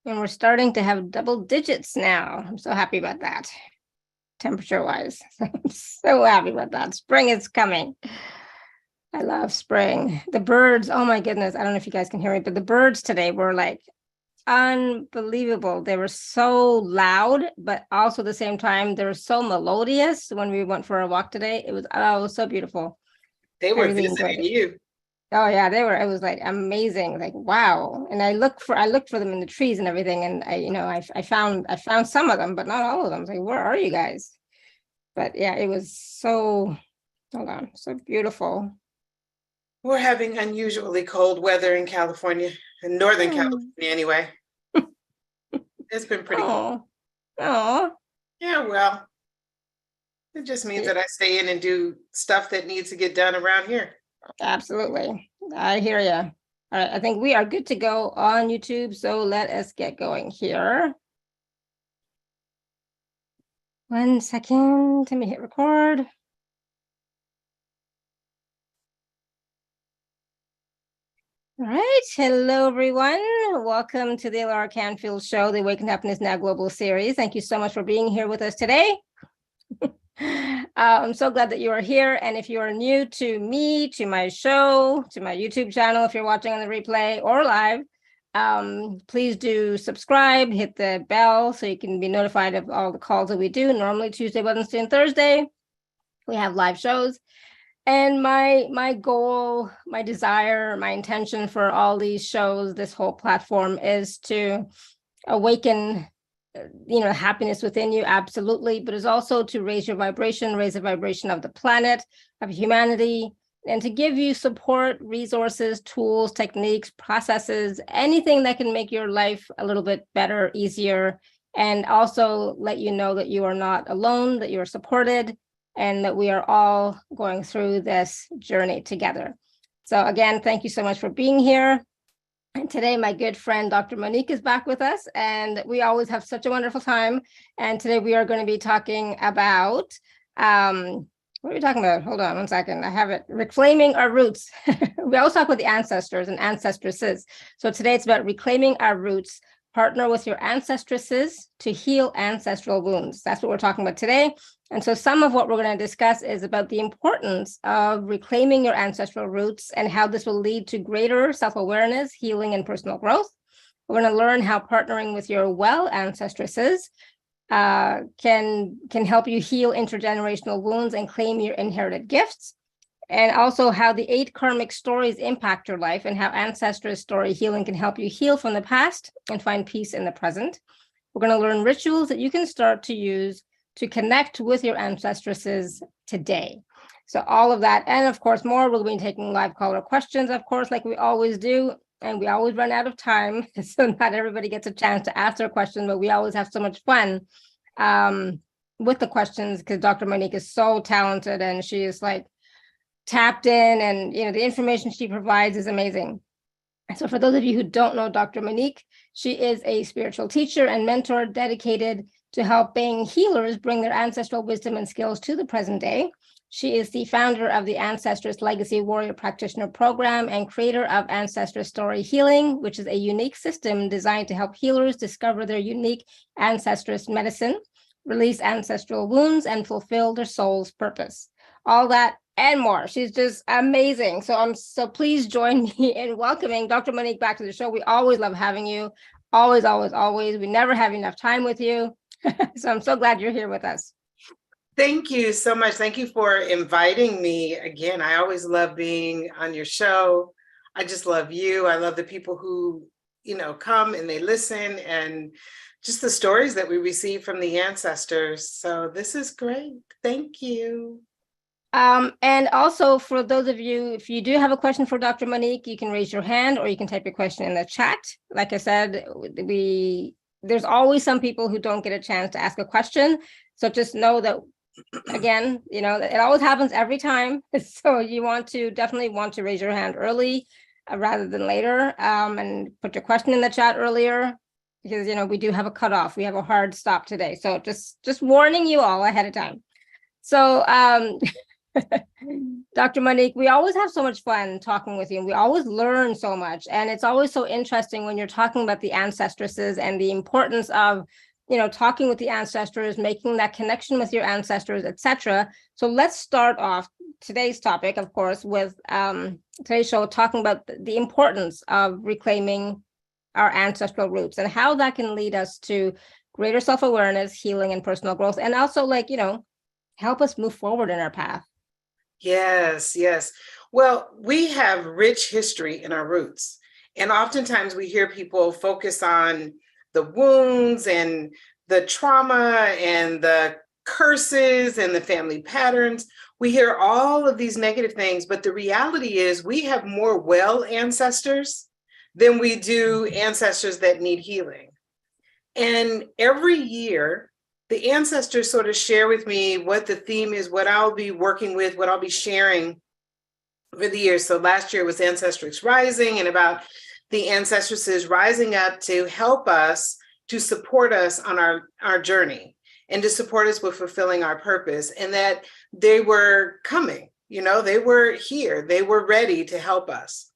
And we're starting to have double digits now. I'm so happy about that, temperature-wise. I'm so happy about that. Spring is coming. I love spring. The birds, oh my goodness. I don't know if you guys can hear me, but the birds today were like unbelievable. They were so loud, but also at the same time, they were so melodious when we went for a walk today. It was so beautiful. They I were really enjoyed visiting it. you. Oh yeah, it was like amazing, like wow. And I looked for them in the trees and everything. And I found some of them, but not all of them. I was like, where are you guys? But yeah, it was so, hold on, so beautiful. We're having unusually cold weather in California, in Northern California Oh, anyway. It's been pretty cold. oh, oh. Yeah, well, it just means Yeah, that I stay in and do stuff that needs to get done around here. absolutely. I hear you. All right, I think we are good to go on YouTube. So let us get going here. 1 second. Let me hit record. All right. Hello, everyone. Welcome to the Laura Canfield Show, the Awakened Happiness Now Global Series. Thank you so much for being here with us today. I'm so glad that you are here. And if you are new to me, to my show, to my YouTube channel, if you're watching on the replay or live, please do subscribe, hit the bell so you can be notified of all the calls that we do. Normally Tuesday, Wednesday, and Thursday, we have live shows. And my goal, my desire, my intention for all these shows, this whole platform is to awaken happiness within you, absolutely, but is also to raise your vibration, raise the vibration of the planet, of humanity, and to give you support, resources, tools, techniques, processes, anything that can make your life a little bit better, easier, and also let you know that you are not alone, that you are supported, and that we are all going through this journey together. So again, thank you so much for being here. And today, my good friend, Dr.MoNique, is back with us, and we always have such a wonderful time. And today we are going to be talking about, what are we talking about? Hold on 1 second. I have it. Reclaiming our roots. We always talk about the ancestors and ancestresses. So today it's about reclaiming our roots. Partner with your ancestresses to heal ancestral wounds. That's what we're talking about today. And so some of what we're going to discuss is about the importance of reclaiming your ancestral roots and how this will lead to greater self-awareness, healing, and personal growth. We're going to learn how partnering with your well ancestresses can help you heal intergenerational wounds and claim your inherited gifts. And also how the 8 Karmic Stories impact your life and how Ancestress Story Healing can help you heal from the past and find peace in the present. We're going to learn rituals that you can start to use to connect with your ancestresses today. So all of that, and of course more, we'll be taking live caller questions, of course, like we always do. And we always run out of time, so not everybody gets a chance to ask their question, but we always have so much fun with the questions because Dr.MoNique is so talented and she is like tapped in, and the information she provides is amazing. So for those of you who don't know Dr.MoNique, she is a spiritual teacher and mentor dedicated to helping healers bring their ancestral wisdom and skills to the present day. She is the founder of the Ancestress Legacy Warrior Practitioner Program and creator of Ancestress Story Healing, which is a unique system designed to help healers discover their unique Ancestress Medicine, release ancestral wounds, and fulfill their soul's purpose. All that and more. She's just amazing. So please join me in welcoming Dr.MoNique back to the show. We always love having you. Always, always, always. We never have enough time with you. So I'm so glad you're here with us. Thank you so much. Thank you for inviting me again. I always love being on your show. I just love you. I love the people who, come and they listen, and just the stories that we receive from the ancestors. So this is great. Thank you. And also for those of you, if you do have a question for Dr.MoNique, you can raise your hand or you can type your question in the chat. Like I said, there's always some people who don't get a chance to ask a question. So just know that, again, it always happens every time. So you definitely want to raise your hand early rather than later, and put your question in the chat earlier because, we do have a cutoff. We have a hard stop today. So just warning you all ahead of time. So, Dr. Monique, we always have so much fun talking with you, and we always learn so much. And it's always so interesting when you're talking about the ancestresses and the importance of, talking with the ancestors, making that connection with your ancestors, etc. So let's start off today's topic, of course, with today's show, talking about the importance of reclaiming our ancestral roots and how that can lead us to greater self-awareness, healing, and personal growth, and also help us move forward in our path. Yes, yes. Well, we have rich history in our roots. And oftentimes we hear people focus on the wounds and the trauma and the curses and the family patterns. We hear all of these negative things, but the reality is we have more well ancestors than we do ancestors that need healing. And every year, the ancestors sort of share with me what the theme is, what I'll be working with, what I'll be sharing over the years. So last year was Ancestress Rising, and about the ancestresses rising up to help us, to support us on our journey and to support us with fulfilling our purpose, and that they were coming, they were here, they were ready to help us.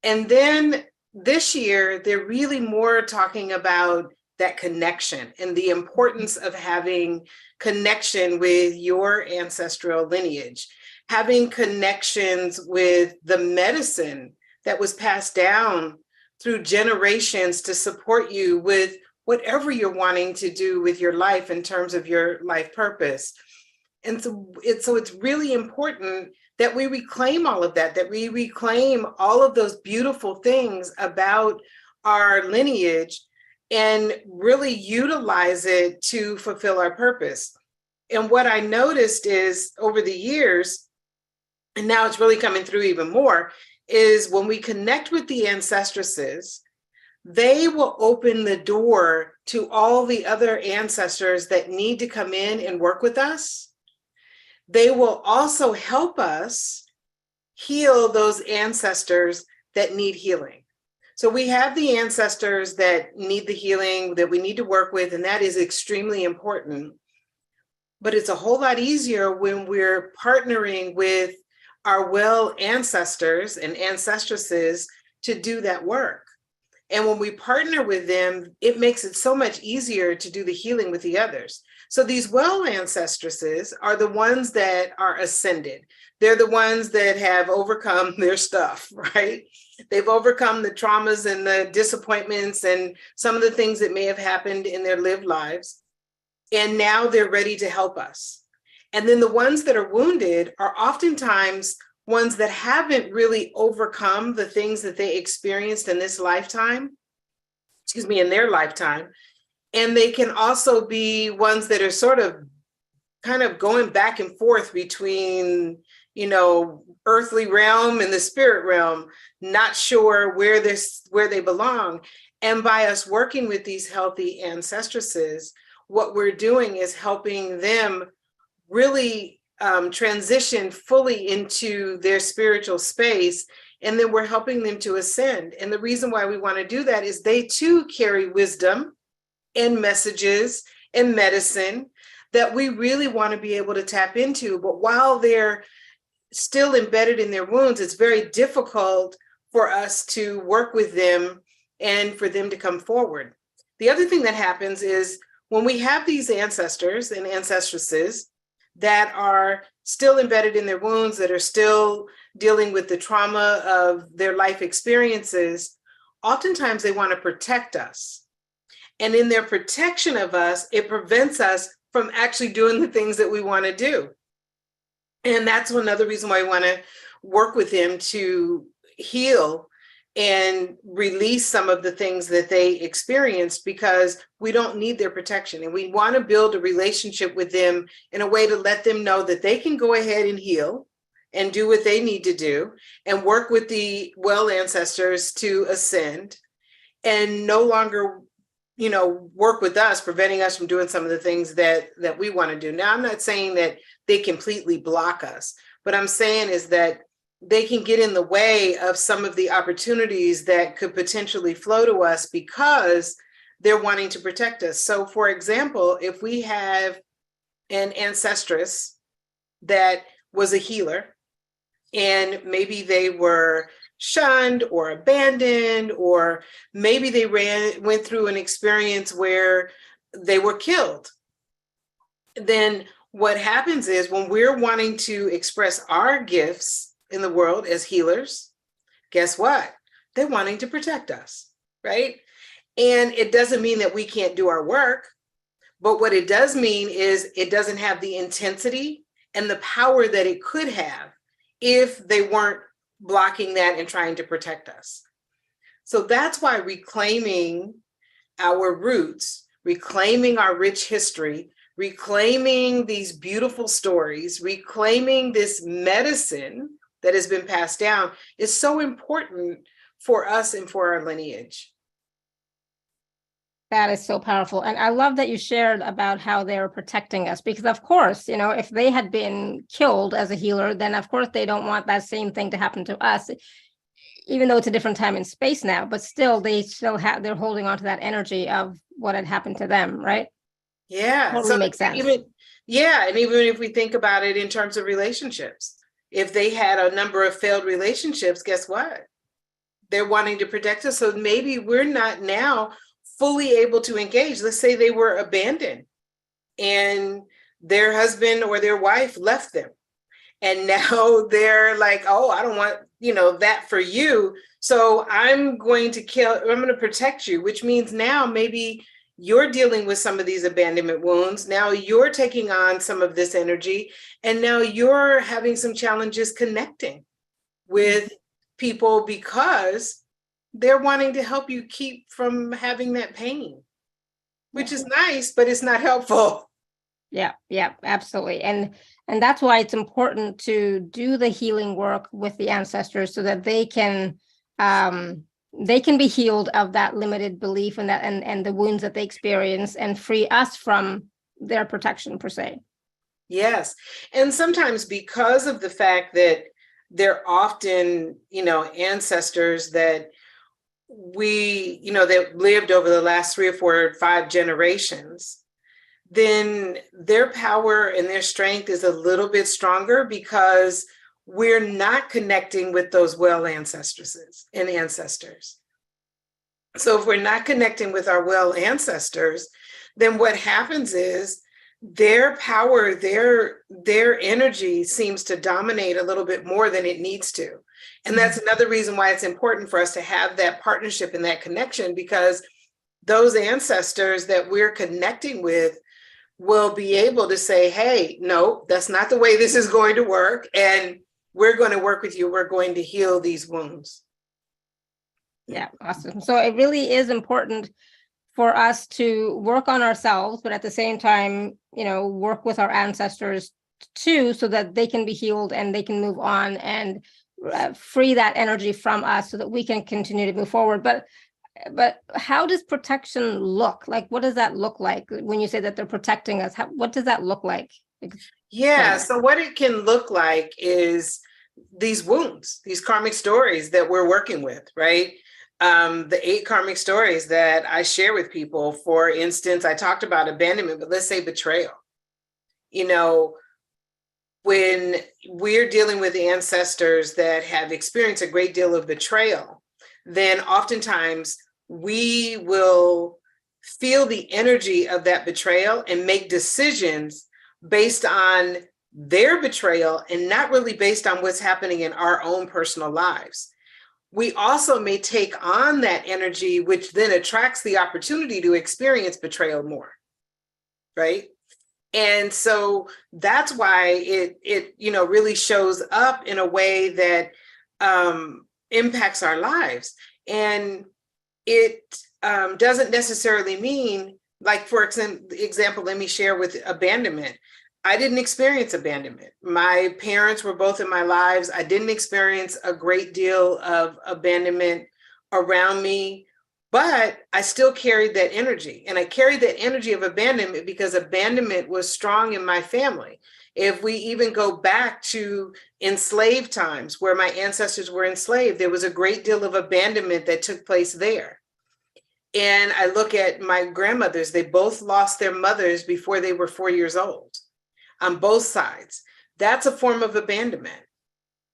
And then this year, they're really more talking about that connection and the importance of having connection with your ancestral lineage, having connections with the medicine that was passed down through generations to support you with whatever you're wanting to do with your life in terms of your life purpose. And so it's really important that we reclaim all of that we reclaim all of those beautiful things about our lineage and really utilize it to fulfill our purpose. And what I noticed is over the years, and now it's really coming through even more, is when we connect with the ancestresses, they will open the door to all the other ancestors that need to come in and work with us. They will also help us heal those ancestors that need healing. So we have the ancestors that need the healing that we need to work with, and that is extremely important. But it's a whole lot easier when we're partnering with our well ancestors and ancestresses to do that work. And when we partner with them, it makes it so much easier to do the healing with the others. So these well ancestresses are the ones that are ascended. They're the ones that have overcome their stuff, right? They've overcome the traumas and the disappointments and some of the things that may have happened in their lived lives. And now they're ready to help us. And then the ones that are wounded are oftentimes ones that haven't really overcome the things that they experienced in this lifetime, in their lifetime. And they can also be ones that are sort of kind of going back and forth between, earthly realm and the spirit realm, not sure where they belong. And by us working with these healthy ancestresses, what we're doing is helping them really transition fully into their spiritual space. And then we're helping them to ascend. And the reason why we want to do that is they too carry wisdom and messages and medicine that we really want to be able to tap into. But while they're still embedded in their wounds, it's very difficult for us to work with them and for them to come forward. The other thing that happens is when we have these ancestors and ancestresses that are still embedded in their wounds, that are still dealing with the trauma of their life experiences, oftentimes they want to protect us. And in their protection of us, it prevents us from actually doing the things that we want to do. And that's another reason why I want to work with them to heal and release some of the things that they experienced, because we don't need their protection. And we want to build a relationship with them in a way to let them know that they can go ahead and heal and do what they need to do and work with the well ancestors to ascend and no longer, work with us, preventing us from doing some of the things that we want to do. Now, I'm not saying that they completely block us. What I'm saying is that they can get in the way of some of the opportunities that could potentially flow to us because they're wanting to protect us. So, for example, if we have an ancestress that was a healer, and maybe they were shunned or abandoned, or maybe they went through an experience where they were killed. Then what happens is when we're wanting to express our gifts in the world as healers, guess what? They're wanting to protect us, right? And it doesn't mean that we can't do our work, but what it does mean is it doesn't have the intensity and the power that it could have if they weren't blocking that and trying to protect us. So that's why reclaiming our roots, reclaiming our rich history, reclaiming these beautiful stories, reclaiming this medicine that has been passed down is so important for us and for our lineage. That is so powerful. And I love that you shared about how they're protecting us, because of course, you know, if they had been killed as a healer, then of course they don't want that same thing to happen to us, even though it's a different time and space now, but still they're holding on to that energy of what had happened to them, right? Yeah. Totally makes sense. And even if we think about it in terms of relationships, if they had a number of failed relationships, guess what? They're wanting to protect us. So maybe we're not now fully able to engage. Let's say they were abandoned and their husband or their wife left them. And now they're like, oh, I don't want, that for you. So I'm going to protect you, which means now maybe you're dealing with some of these abandonment wounds. Now you're taking on some of this energy, and now you're having some challenges connecting with people because they're wanting to help you keep from having that pain, which is nice, but it's not helpful. Yeah, absolutely. And that's why it's important to do the healing work with the ancestors so that they can be healed of that limited belief and that and the wounds that they experience, and free us from their protection per se. Yes. And sometimes because of the fact that they're often, ancestors that that lived over the last 3 or 4 or 5 generations, then their power and their strength is a little bit stronger because we're not connecting with those well ancestresses and ancestors. So if we're not connecting with our well ancestors, then what happens is their power, their energy seems to dominate a little bit more than it needs to. And that's another reason why it's important for us to have that partnership and that connection, because those ancestors that we're connecting with will be able to say, hey, no, that's not the way this is going to work. And we're going to work with you. We're going to heal these wounds. Yeah, awesome. So it really is important for us to work on ourselves, but at the same time, work with our ancestors too, so that they can be healed and they can move on and free that energy from us so that we can continue to move forward. But how does protection look like? What does that look like when you say that they're protecting us? What does that look like? Yeah, so what it can look like is these wounds, these karmic stories that we're working with, right? The 8 karmic stories that I share with people. For instance, I talked about abandonment, but let's say betrayal. When we're dealing with ancestors that have experienced a great deal of betrayal, then oftentimes we will feel the energy of that betrayal and make decisions based on their betrayal and not really based on what's happening in our own personal lives. We also may take on that energy, which then attracts the opportunity to experience betrayal more, right? And so that's why it really shows up in a way that impacts our lives. And it doesn't necessarily mean, like, for example, let me share with abandonment. I didn't experience abandonment. My parents were both in my lives. I didn't experience a great deal of abandonment around me, but I still carried that energy. And I carried that energy of abandonment because abandonment was strong in my family. If we even go back to enslaved times where my ancestors were enslaved, there was a great deal of abandonment that took place there. And I look at my grandmothers, they both lost their mothers before they were 4 years old on both sides. That's a form of abandonment,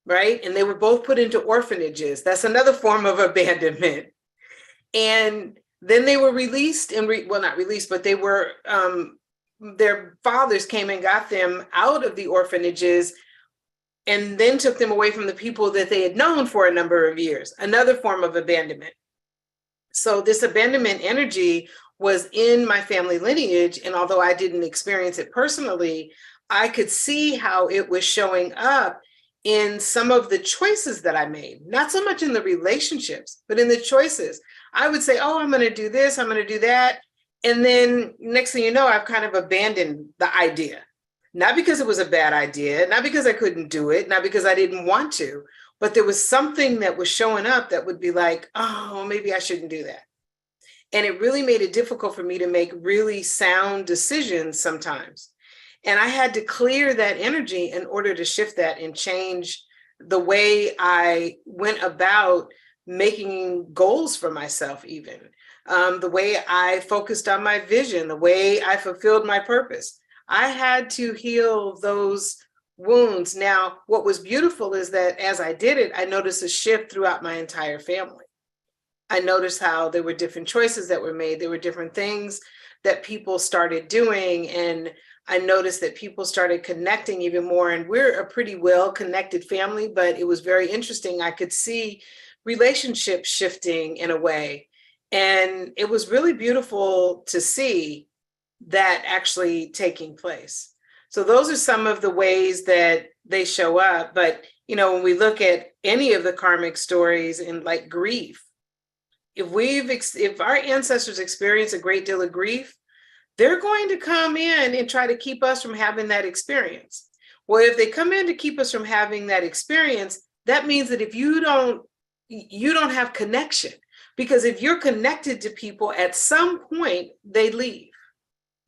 right? And they were both put into orphanages. That's another form of abandonment. And then they were released and well, not released, but they were, their fathers came and got them out of the orphanages and then took them away from the people that they had known for a number of years, another form of abandonment. So this abandonment energy was in my family lineage. And although I didn't experience it personally, I could see how it was showing up in some of the choices that I made, not so much in the relationships, but in the choices. I would say, oh, I'm going to do this, I'm going to do that. And then next thing you know, I've kind of abandoned the idea, not because it was a bad idea, not because I couldn't do it, not because I didn't want to, but there was something that was showing up that would be like, oh, maybe I shouldn't do that. And it really made it difficult for me to make really sound decisions sometimes. And I had to clear that energy in order to shift that and change the way I went about making goals for myself, even the way I focused on my vision, the way I fulfilled my purpose. I had to heal those wounds. Now, what was beautiful is that as I did it, I noticed a shift throughout my entire family. I noticed how there were different choices that were made. There were different things that people started doing. And I noticed that people started connecting even more. And we're a pretty well-connected family, but it was very interesting. I could see relationships shifting in a way. And it was really beautiful to see that actually taking place. So those are some of the ways that they show up. But, you know, when we look at any of the karmic stories in like grief, if our ancestors experience a great deal of grief, they're going to come in and try to keep us from having that experience. Well, if they come in to keep us from having that experience, that means that if you don't have connection, because if you're connected to people, at some point they leave.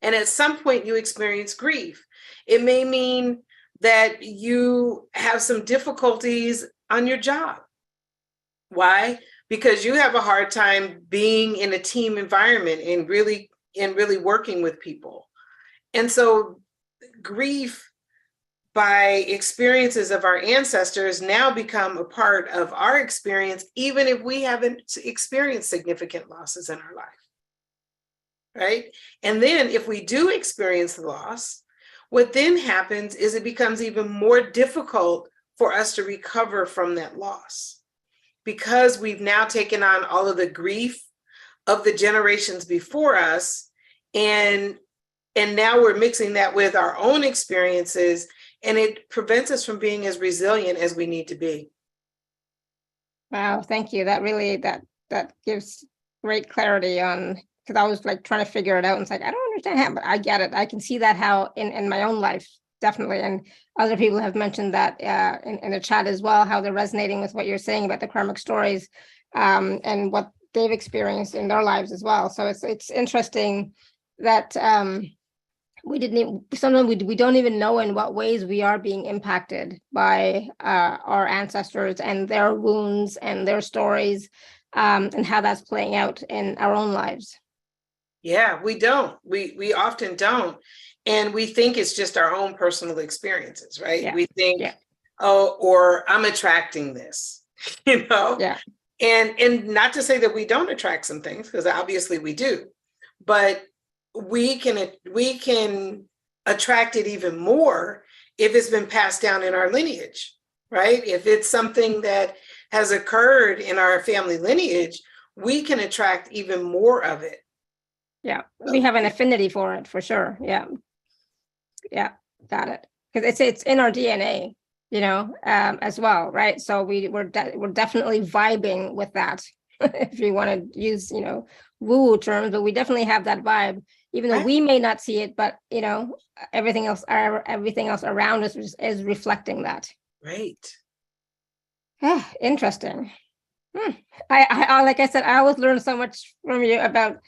And at some point you experience grief. It may mean that you have some difficulties on your job. Why? Because you have a hard time being in a team environment and really working with people. And so grief by experiences of our ancestors now become a part of our experience, even if we haven't experienced significant losses in our life. Right? And then if we do experience the loss, what then happens is it becomes even more difficult for us to recover from that loss, because we've now taken on all of the grief of the generations before us. And now we're mixing that with our own experiences, and it prevents us from being as resilient as we need to be. Wow, thank you. That really, that gives great clarity on, because I was like trying to figure it out and it's like, I don't understand how, but I get it. I can see that how in my own life, definitely. And other people have mentioned that in the chat as well, how they're resonating with what you're saying about the karmic stories and what they've experienced in their lives as well. So it's interesting that sometimes we don't even know in what ways we are being impacted by our ancestors and their wounds and their stories and how that's playing out in our own lives. Yeah, we don't. We often don't. And we think it's just our own personal experiences, right? Yeah. We think, oh, or I'm attracting this, you know? Yeah. And not to say that we don't attract some things, because obviously we do, but we can attract it even more if it's been passed down in our lineage, right? If it's something that has occurred in our family lineage, we can attract even more of it. Yeah, we have an affinity for it, for sure. Yeah, got it. Because it's in our DNA, you know, as well, right? So we're definitely vibing with that, if you want to use, you know, woo terms, but we definitely have that vibe, even though we may not see it, but you know, everything else around us is reflecting that. Right. Interesting. I like I said, I always learn so much from you about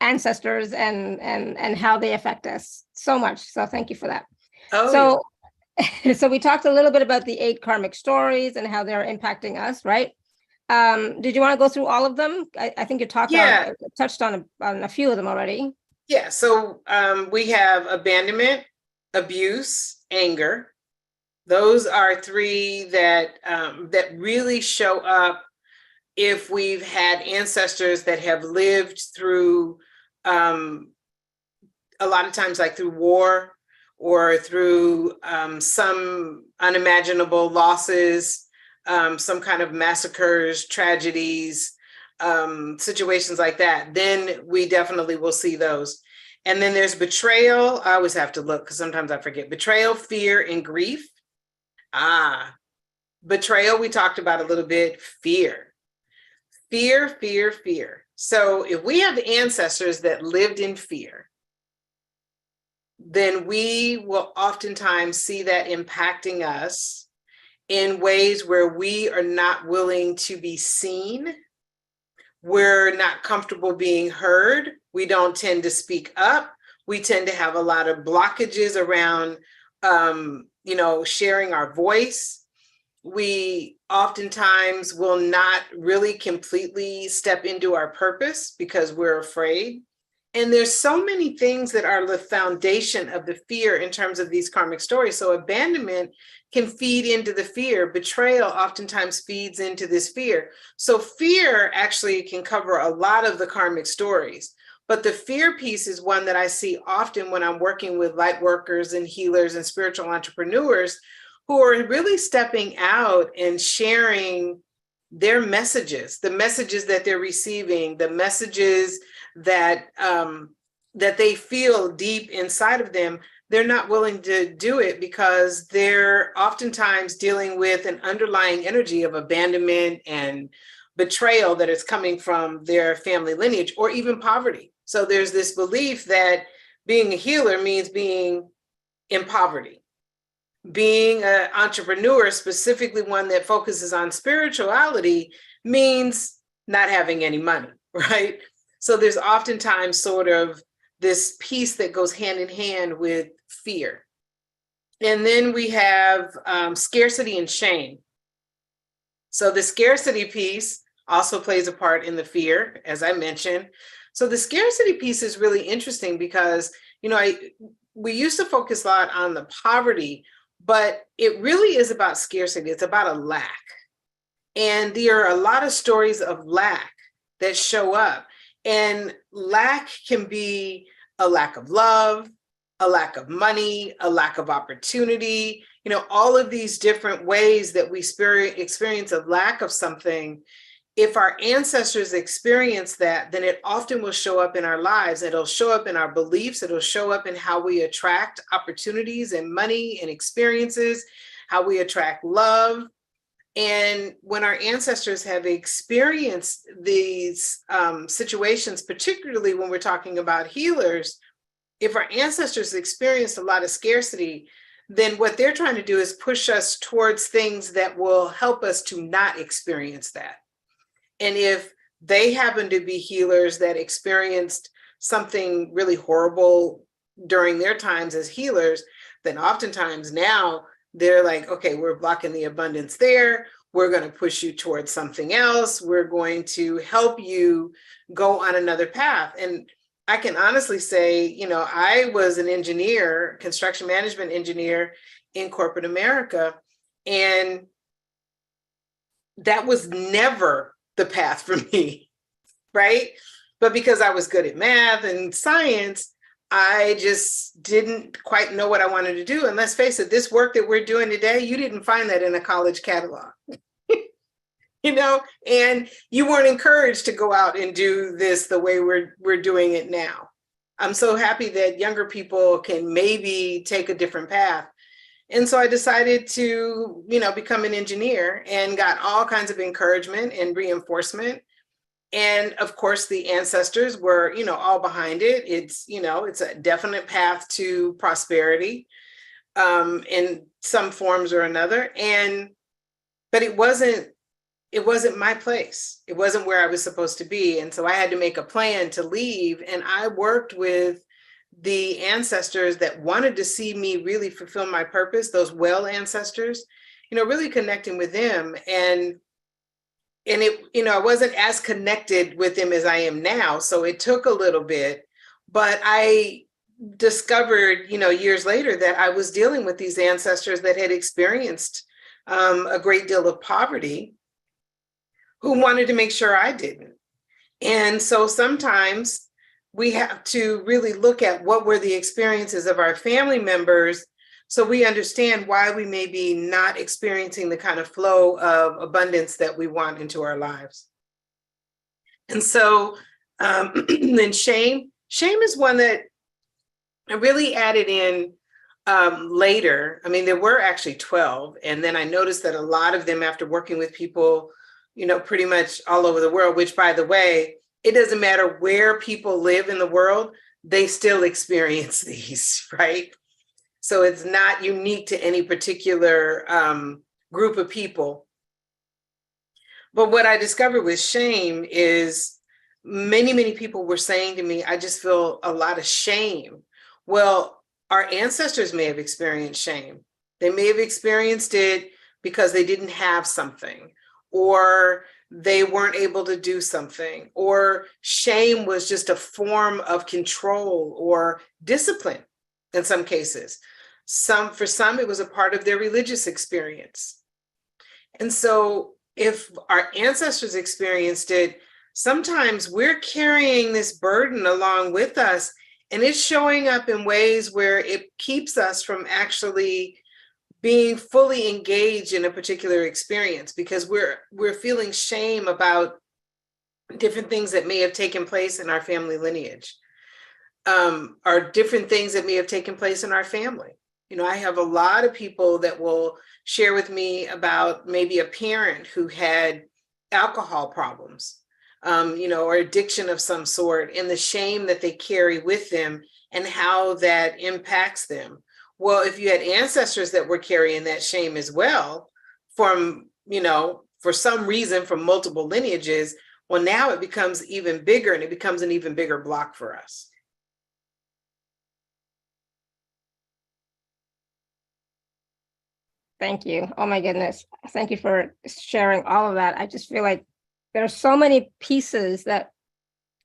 ancestors and how they affect us so much. So thank you for that. So we talked a little bit about the 8 karmic stories and how they're impacting us, right? Did you want to go through all of them? I think you touched on a few of them already. Yeah. So we have abandonment, abuse, anger, Those are three that that really show up if we've had ancestors that have lived through a lot of times like through war or through some unimaginable losses, some kind of massacres, tragedies, situations like that, then we definitely will see those. And then there's betrayal. I always have to look because sometimes I forget. Betrayal, fear, and grief. Betrayal, we talked about a little bit. Fear, fear, fear, fear. So if we have ancestors that lived in fear, then we will oftentimes see that impacting us in ways where we are not willing to be seen. We're not comfortable being heard. We don't tend to speak up. We tend to have a lot of blockages around, sharing our voice. We oftentimes will not really completely step into our purpose because we're afraid. And there's so many things that are the foundation of the fear in terms of these karmic stories. So abandonment can feed into the fear. Betrayal oftentimes feeds into this fear. So fear actually can cover a lot of the karmic stories. But the fear piece is one that I see often when I'm working with light workers and healers and spiritual entrepreneurs who are really stepping out and sharing their messages, the messages that they're receiving, the messages that that they feel deep inside of them. They're not willing to do it because they're oftentimes dealing with an underlying energy of abandonment and betrayal that is coming from their family lineage or even poverty. So there's this belief that being a healer means being in poverty. Being an entrepreneur, specifically one that focuses on spirituality, means not having any money, right? So there's oftentimes sort of this piece that goes hand in hand with fear. And then we have scarcity and shame. So the scarcity piece also plays a part in the fear, as I mentioned. So the scarcity piece is really interesting because, we used to focus a lot on the poverty, but it really is about scarcity. It's about a lack. And there are a lot of stories of lack that show up. And lack can be a lack of love, a lack of money, a lack of opportunity, all of these different ways that we experience a lack of something. If our ancestors experience that, then it often will show up in our lives. It'll show up in our beliefs. It'll show up in how we attract opportunities and money and experiences, how we attract love. And when our ancestors have experienced these situations, particularly when we're talking about healers, if our ancestors experienced a lot of scarcity, then what they're trying to do is push us towards things that will help us to not experience that. And if they happen to be healers that experienced something really horrible during their times as healers, then oftentimes now they're like, okay, we're blocking the abundance there. We're going to push you towards something else. We're going to help you go on another path. And I can honestly say, I was an engineer, construction management engineer in corporate America, and that was never the path for me, right? But because I was good at math and science, I just didn't quite know what I wanted to do. And let's face it, this work that we're doing today, you didn't find that in a college catalog, and you weren't encouraged to go out and do this the way we're doing it now. I'm so happy that younger people can maybe take a different path. And so I decided to, become an engineer and got all kinds of encouragement and reinforcement. And of course, the ancestors were, all behind it. It's, it's a definite path to prosperity in some forms or another. But it wasn't my place. It wasn't where I was supposed to be. And so I had to make a plan to leave. And I worked with the ancestors that wanted to see me really fulfill my purpose, those well ancestors, really connecting with them. And it, I wasn't as connected with them as I am now. So it took a little bit, but I discovered, years later that I was dealing with these ancestors that had experienced a great deal of poverty, who wanted to make sure I didn't. And so sometimes we have to really look at what were the experiences of our family members, so we understand why we may be not experiencing the kind of flow of abundance that we want into our lives. And so then shame is one that I really added in later. I mean, there were actually 12. And then I noticed that a lot of them, after working with people, pretty much all over the world, which, by the way, it doesn't matter where people live in the world, they still experience these, right? So it's not unique to any particular group of people. But what I discovered with shame is many people were saying to me, I just feel a lot of shame. Well, our ancestors may have experienced shame. They may have experienced it because they didn't have something, or they weren't able to do something, or shame was just a form of control or discipline in some cases. For some, it was a part of their religious experience. And so if our ancestors experienced it, sometimes we're carrying this burden along with us, and it's showing up in ways where it keeps us from actually being fully engaged in a particular experience, because we're feeling shame about different things that may have taken place in our family lineage, or different things that may have taken place in our family. I have a lot of people that will share with me about maybe a parent who had alcohol problems, or addiction of some sort, and the shame that they carry with them and how that impacts them. Well, if you had ancestors that were carrying that shame as well from, for some reason, from multiple lineages, well, now it becomes even bigger, and it becomes an even bigger block for us. Thank you. Oh my goodness. Thank you for sharing all of that. I just feel like there are so many pieces that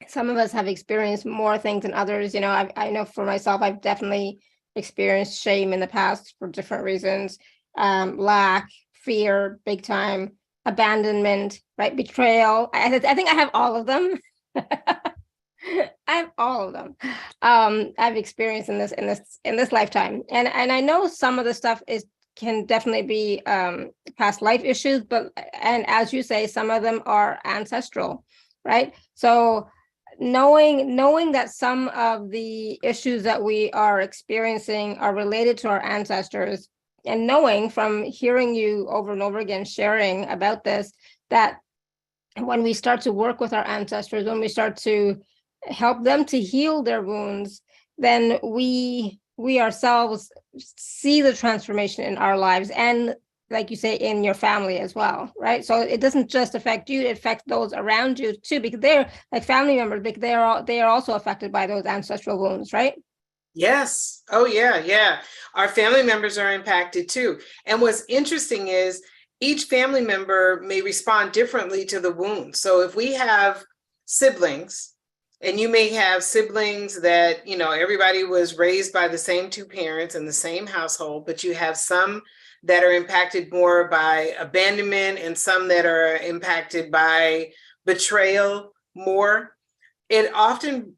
some of us have experienced more things than others. I know for myself, I've definitely experienced shame in the past for different reasons. Lack, fear, big time, abandonment, right? Betrayal. I think I have all of them. I have all of them. I've experienced in this lifetime. And I know some of the stuff can definitely be past life issues, and as you say, some of them are ancestral, right? So knowing that some of the issues that we are experiencing are related to our ancestors, and knowing from hearing you over and over again sharing about this, that when we start to work with our ancestors, when we start to help them to heal their wounds, then we ourselves see the transformation in our lives, and like you say, in your family as well, right? So it doesn't just affect you, it affects those around you too, because they're like family members, because they are also affected by those ancestral wounds, right? Yes. Oh, yeah. Our family members are impacted too. And what's interesting is each family member may respond differently to the wound. So if we have siblings, and you may have siblings that, everybody was raised by the same two parents in the same household, but you have some that are impacted more by abandonment and some that are impacted by betrayal more. It often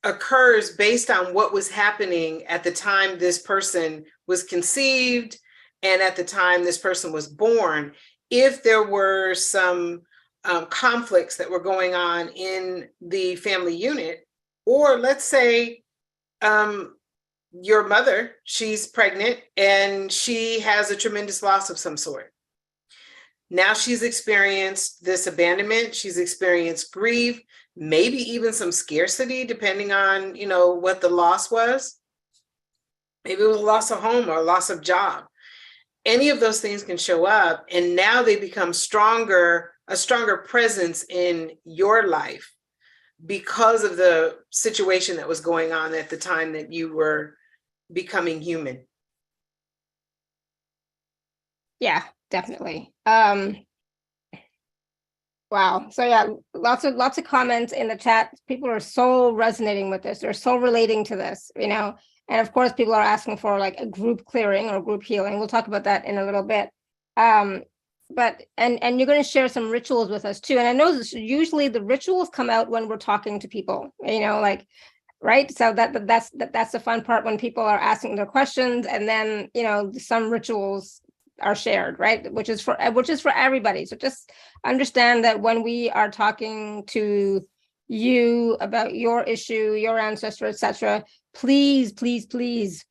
occurs based on what was happening at the time this person was conceived and at the time this person was born. If there were some conflicts that were going on in the family unit, or let's say your mother, she's pregnant and she has a tremendous loss of some sort. Now she's experienced this abandonment, she's experienced grief, maybe even some scarcity, depending on, what the loss was. Maybe it was a loss of home or a loss of job. Any of those things can show up, and now they become a stronger presence in your life because of the situation that was going on at the time that you were becoming human. Yeah, definitely. Wow. So yeah, lots of comments in the chat. People are so resonating with this. They're so relating to this, you know. And of course, people are asking for like a group clearing or group healing. We'll talk about that in a little bit. But and you're going to share some rituals with us too. And I know this, usually the rituals come out when we're talking to people, you know, like right. So that's the fun part when people are asking their questions, and then you know some rituals are shared, right? Which is for everybody. So just understand that when we are talking to you about your issue, your ancestor, etc., please, please, please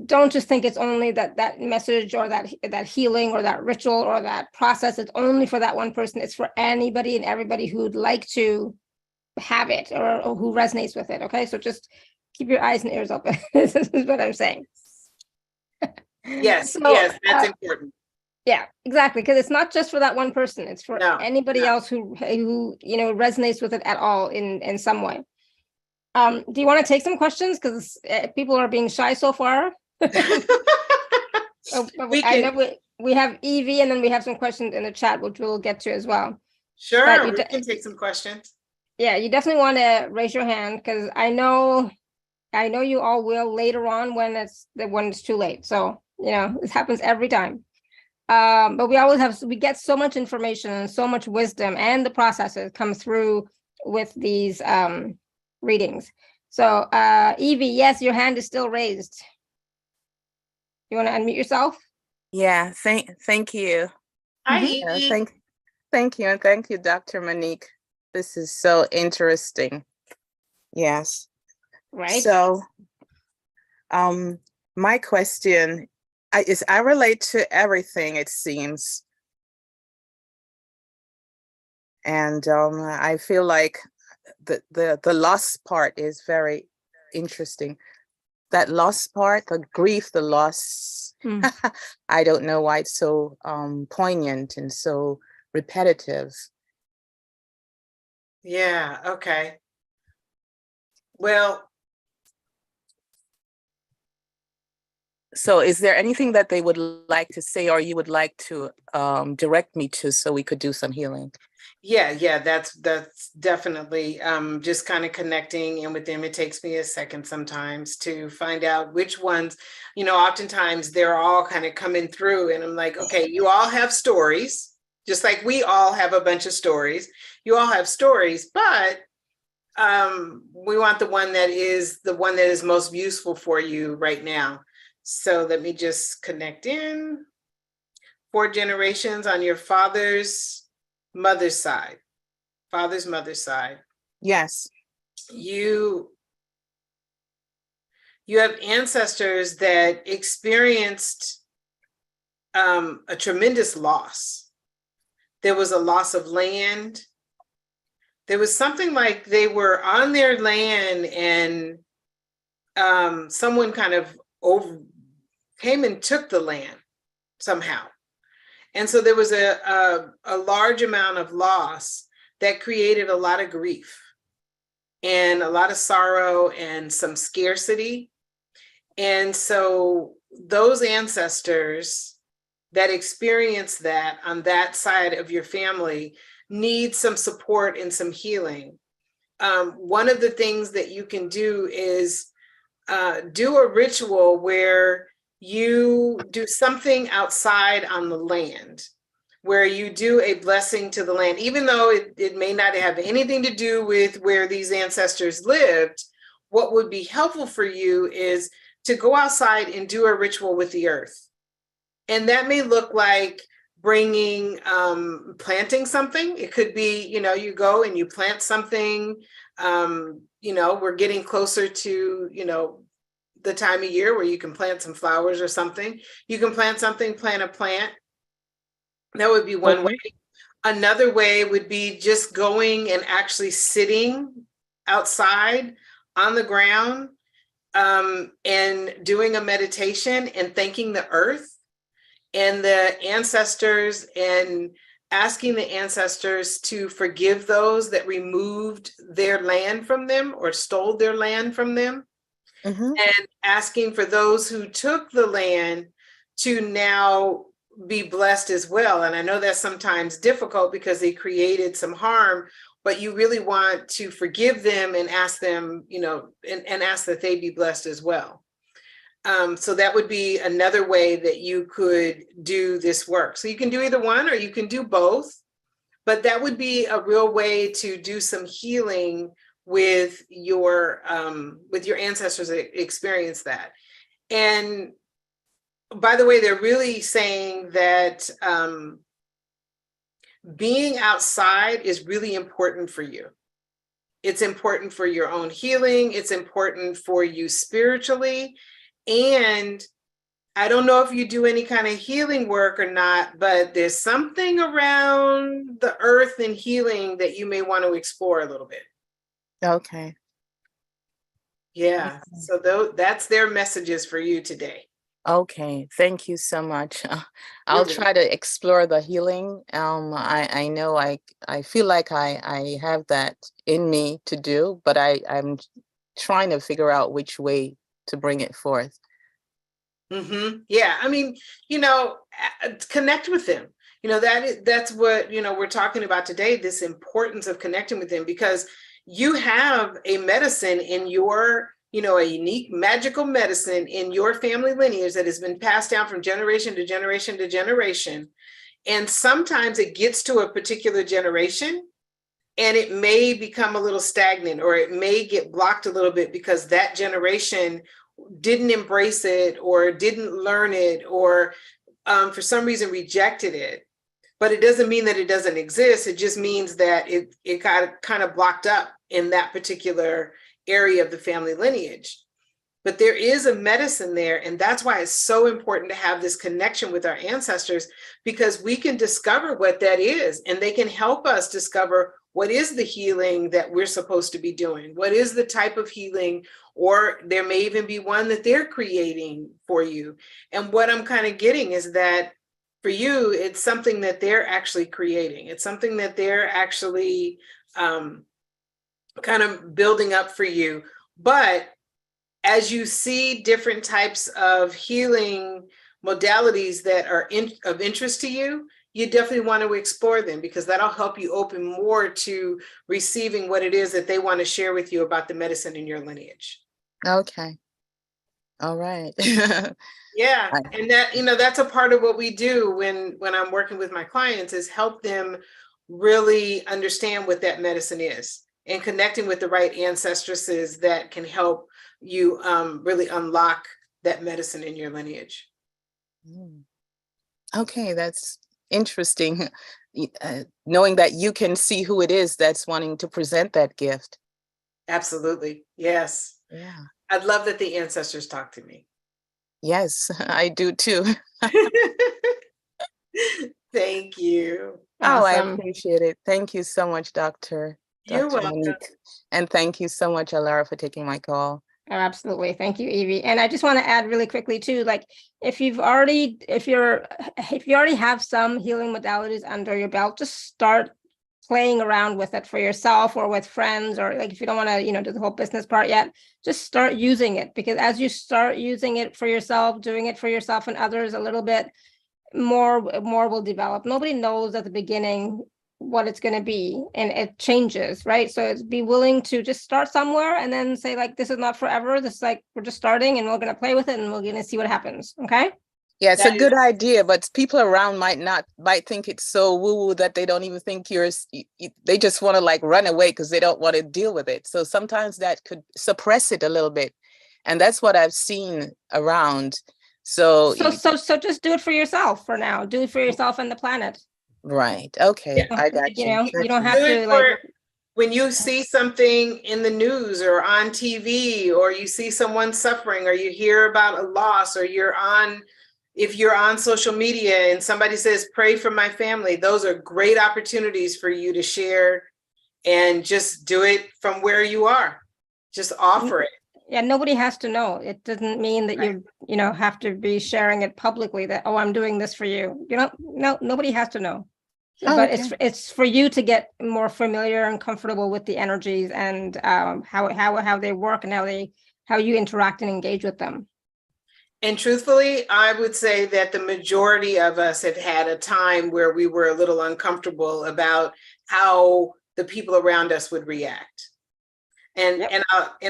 don't just think it's only that message or that healing or that ritual or that process. It's only for that one person. It's for anybody and everybody who'd like to have it or who resonates with it. Okay, so just keep your eyes and ears open. This is what I'm saying. Yes, So, yes, that's important. Yeah, exactly. Because it's not just for that one person. It's for No, anybody no. else who you know resonates with it at all in some way. Do you want to take some questions? Because people are being shy so far. We I can, know we have Evie, and then we have some questions in the chat, which we'll get to as well. But sure, we can take some questions. yeah, you definitely want to raise your hand because I know you all will later on when it's too late. So you know this happens every time. But we get so much information and so much wisdom, and the processes come through with these readings. So Evie, yes, your hand is still raised. You want to unmute yourself? Yeah, thank you. Hi, Mhm. Evie. Thank you, and thank you, Dr.MoNique. This is so interesting. Yes. Right. So, my question is I relate to everything, it seems. And I feel like the loss part is very interesting. That loss part, the grief, the loss, I don't know why it's so poignant and so repetitive. Yeah, okay. Well, So is there anything that they would like to say or you would like to direct me to so we could do some healing? yeah, that's definitely just kind of connecting in with them. It takes me a second sometimes to find out which ones, you know, oftentimes they're all kind of coming through and I'm like, okay, you all have stories, just like we all have a bunch of stories. You all have stories, but we want the one that is most useful for you right now. So let me just connect in. 4 generations on your father's mother's side. Yes. You have ancestors that experienced a tremendous loss. There was a loss of land. There was something like they were on their land and someone kind of came and took the land somehow. And so there was a large amount of loss that created a lot of grief and a lot of sorrow and some scarcity. And so those ancestors that experience that on that side of your family need some support and some healing. One of the things that you can do is do a ritual where you do something outside on the land, where you do a blessing to the land, even though it may not have anything to do with where these ancestors lived. What would be helpful for you is to go outside and do a ritual with the earth. And that may look like bringing, planting something. It could be, you know, you go and you plant something. You know, we're getting closer to, you know, the time of year where you can plant some flowers or something. You can plant something, plant a plant. That would be one way. Another way would be just going and actually sitting outside on the ground and doing a meditation and thanking the earth and the ancestors and asking the ancestors to forgive those that removed their land from them or stole their land from them. And asking for those who took the land to now be blessed as well. And I know that's sometimes difficult because they created some harm, but you really want to forgive them and ask them, and ask that they be blessed as well. So that would be another way that you could do this work. So you can do either one or you can do both, but that would be a real way to do some healing with your ancestors that experience that. And by the way, they're really saying that being outside is really important for you. It's important for your own healing. It's important for you spiritually. And I don't know if you do any kind of healing work or not, but there's something around the earth and healing that you may want to explore a little bit. Okay. Yeah. So that's their messages for you today. Okay, thank you so much. I'll try to explore the healing. I know I feel like I have that in me to do, but I'm trying to figure out which way to bring it forth. Mm-hmm. Yeah, I mean, connect with them. That's what we're talking about today. This importance of connecting with them, because you have a medicine in your a unique magical medicine in your family lineage that has been passed down from generation to generation to generation. And sometimes it gets to a particular generation and it may become a little stagnant, or it may get blocked a little bit because that generation didn't embrace it or didn't learn it, or for some reason rejected it. But it doesn't mean that it doesn't exist. It just means that it got kind of blocked up in that particular area of the family lineage. But there is a medicine there, and that's why it's so important to have this connection with our ancestors, because we can discover what that is, and they can help us discover what is the healing that we're supposed to be doing, what is the type of healing, or there may even be one that they're creating for you. And what I'm kind of getting is that for you, it's something that they're actually creating. It's something that they're actually kind of building up for you. But as you see different types of healing modalities that are of interest to you, you definitely want to explore them, because that'll help you open more to receiving what it is that they want to share with you about the medicine in your lineage. Okay. All right. Yeah. And that, that's a part of what we do when I'm working with my clients, is help them really understand what that medicine is, and connecting with the right ancestresses that can help you really unlock that medicine in your lineage. Okay, that's interesting. Knowing that you can see who it is that's wanting to present that gift. Absolutely. Yes. Yeah. I'd love that the ancestors talk to me. Yes, I do too. Thank you. Oh, I Awesome. appreciate it. Thank you so much, Dr. You're welcome. MoNique. And thank you so much, Alara, for taking my call. Oh, absolutely. Thank you, Evie. And I just want to add really quickly too, like if you already have some healing modalities under your belt, just start playing around with it for yourself or with friends, or like if you don't want to, do the whole business part yet, just start using it, because as you start using it for yourself, doing it for yourself and others a little bit, more will develop. Nobody knows at the beginning what it's going to be, and it changes, right? So it's be willing to just start somewhere and then say, like, this is not forever. This is like, we're just starting and we're going to play with it and we're going to see what happens. Okay. Yeah, it's a good idea, but people around might think it's so woo-woo that they don't even think they just want to like run away because they don't want to deal with it. So sometimes that could suppress it a little bit. And that's what I've seen around. So just do it for yourself for now. Do it for yourself and the planet. Right. Okay. Yeah. I got you. You don't have to like. When you see something in the news or on TV, or you see someone suffering, or you hear about a loss, or if you're on social media and somebody says, pray for my family, those are great opportunities for you to share, and just do it from where you are. Just offer it. Yeah, nobody has to know. It doesn't mean that you have to be sharing it publicly, that, oh, I'm doing this for you. No, nobody has to know. Oh, but okay. It's for you to get more familiar and comfortable with the energies and how they work and how you interact and engage with them. And truthfully, I would say that the majority of us have had a time where we were a little uncomfortable about how the people around us would react. And Yep.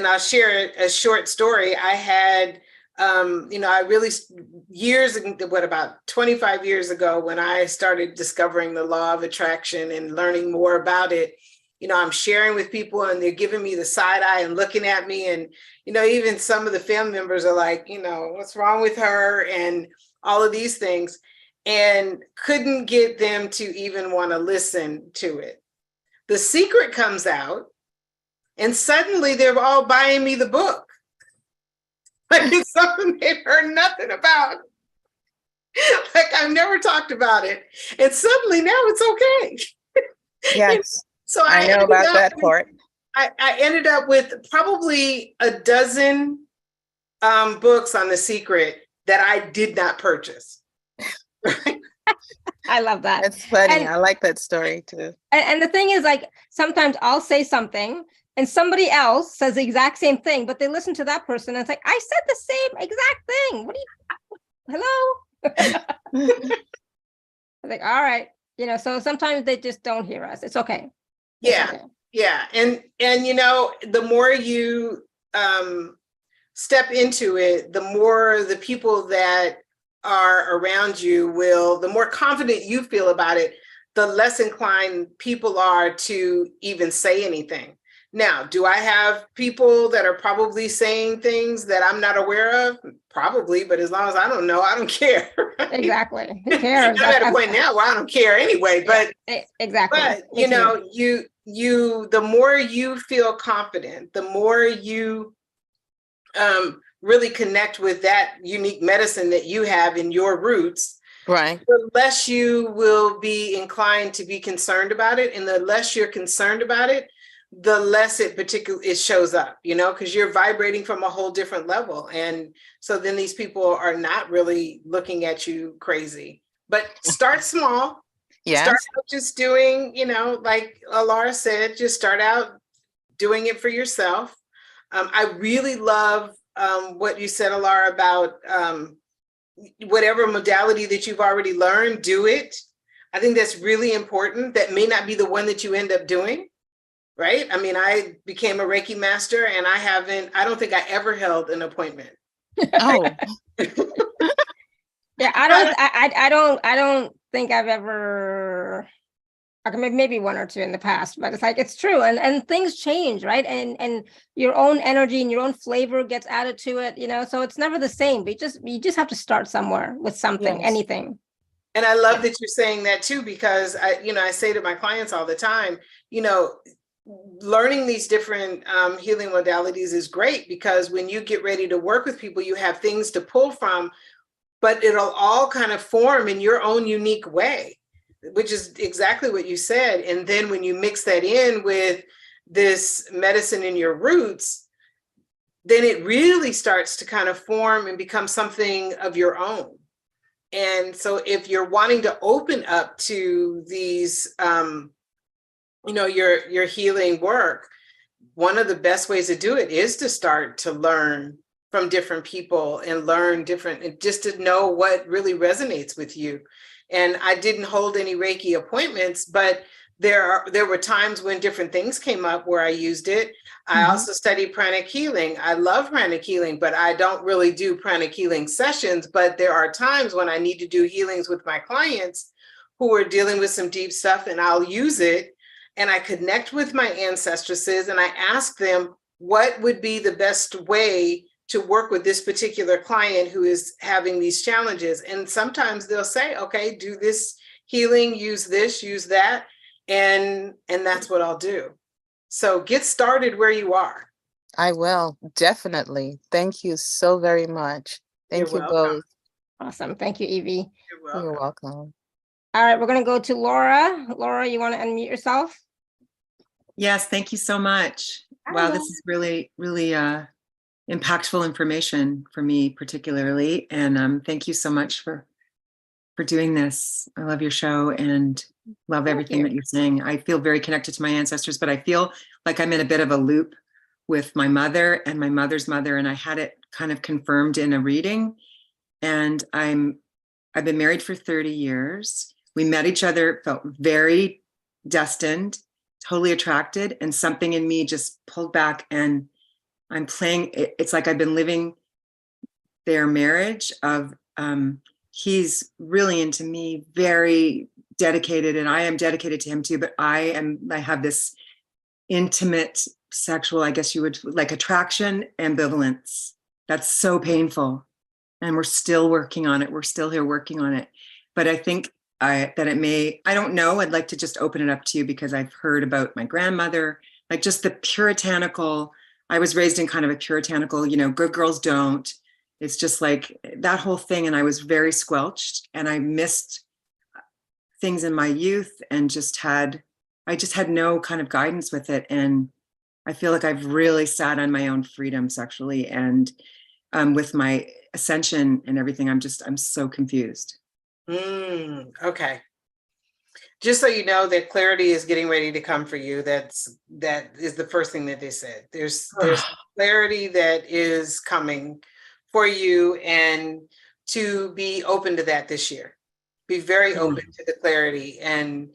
I'll share a short story. I had, I really about 25 years ago, when I started discovering the law of attraction and learning more about it, I'm sharing with people and they're giving me the side eye and looking at me. And, even some of the family members are like, what's wrong with her? And all of these things, and couldn't get them to even want to listen to it. The secret comes out, and suddenly they're all buying me the book. Like it's something they've heard nothing about. Like I've never talked about it. And suddenly now it's okay. Yes. So I know about that part. I ended up with probably a dozen books on The Secret that I did not purchase. I love that. That's funny. And- I like that story too. And the thing is, like, sometimes I'll say something and somebody else says the exact same thing, but they listen to that person and it's like, I said the same exact thing. What do you, hello? I'm like, all right. So sometimes they just don't hear us. It's okay. Yeah. Okay. Yeah. And the more you step into it, the more the people that are around you the more confident you feel about it, the less inclined people are to even say anything. Now, do I have people that are probably saying things that I'm not aware of? Probably, but as long as I don't know, I don't care. Right? Exactly. Who cares? I'm at a point now where I don't care anyway, but exactly. But the more you feel confident, the more you really connect with that unique medicine that you have in your roots, right? The less you will be inclined to be concerned about it. And the less you're concerned about it, the less it shows up, because you're vibrating from a whole different level. And so then these people are not really looking at you crazy. But start small. Yes. Start out just doing, like Alara said, just start out doing it for yourself. I really love what you said, Alara, about whatever modality that you've already learned, do it. I think that's really important. That may not be the one that you end up doing, right? I mean, I became a Reiki master and I don't think I ever held an appointment. Oh. Yeah, I don't think I've ever, maybe one or two in the past, but it's true. And things change, right? And your own energy and your own flavor gets added to it, so it's never the same, but you just have to start somewhere with something, yes. Anything. And I love that you're saying that too, because I say to my clients all the time, learning these different healing modalities is great, because when you get ready to work with people, you have things to pull from, but it'll all kind of form in your own unique way, which is exactly what you said. And then when you mix that in with this medicine in your roots, then it really starts to kind of form and become something of your own. And so if you're wanting to open up to these, your healing work, one of the best ways to do it is to start to learn from different people and learn different, just to know what really resonates with you. And I didn't hold any Reiki appointments, but there were times when different things came up where I used it. Mm-hmm. I also studied pranic healing. I love pranic healing, but I don't really do pranic healing sessions. But there are times when I need to do healings with my clients who are dealing with some deep stuff, and I'll use it. And I connect with my ancestresses and I ask them what would be the best way to work with this particular client who is having these challenges. And sometimes they'll say, okay, do this healing, use this, use that. And that's what I'll do. So get started where you are. I will, definitely. Thank you so very much. Thank you both. Awesome. Thank you, Evie. You're welcome. All right, we're going to go to Laura. Laura, you want to unmute yourself? Yes, thank you so much. Wow, this is really, really impactful information for me particularly. And thank you so much for doing this. I love your show and love everything that you're saying. I feel very connected to my ancestors, but I feel like I'm in a bit of a loop with my mother and my mother's mother. And I had it kind of confirmed in a reading. and I've been married for 30 years. We met each other, felt very destined, totally attracted, and something in me just pulled back, and I'm playing. It's like I've been living their marriage of, he's really into me, very dedicated, and I am dedicated to him too, but I have this intimate sexual, I guess you would, like, attraction, ambivalence. That's so painful. And we're still working on it. We're still here working on it. But I think that it may, I don't know, I'd like to just open it up to you, because I've heard about my grandmother, like just the puritanical, I was raised in kind of a puritanical, good girls don't. It's just like that whole thing. And I was very squelched, and I missed things in my youth, and I just had no kind of guidance with it. And I feel like I've really sat on my own freedom sexually, and with my ascension and everything, I'm so confused. Okay. Just so you know, that clarity is getting ready to come for you. That is the first thing that they said. There's clarity that is coming for you, and to be open to that this year. Be very open to the clarity and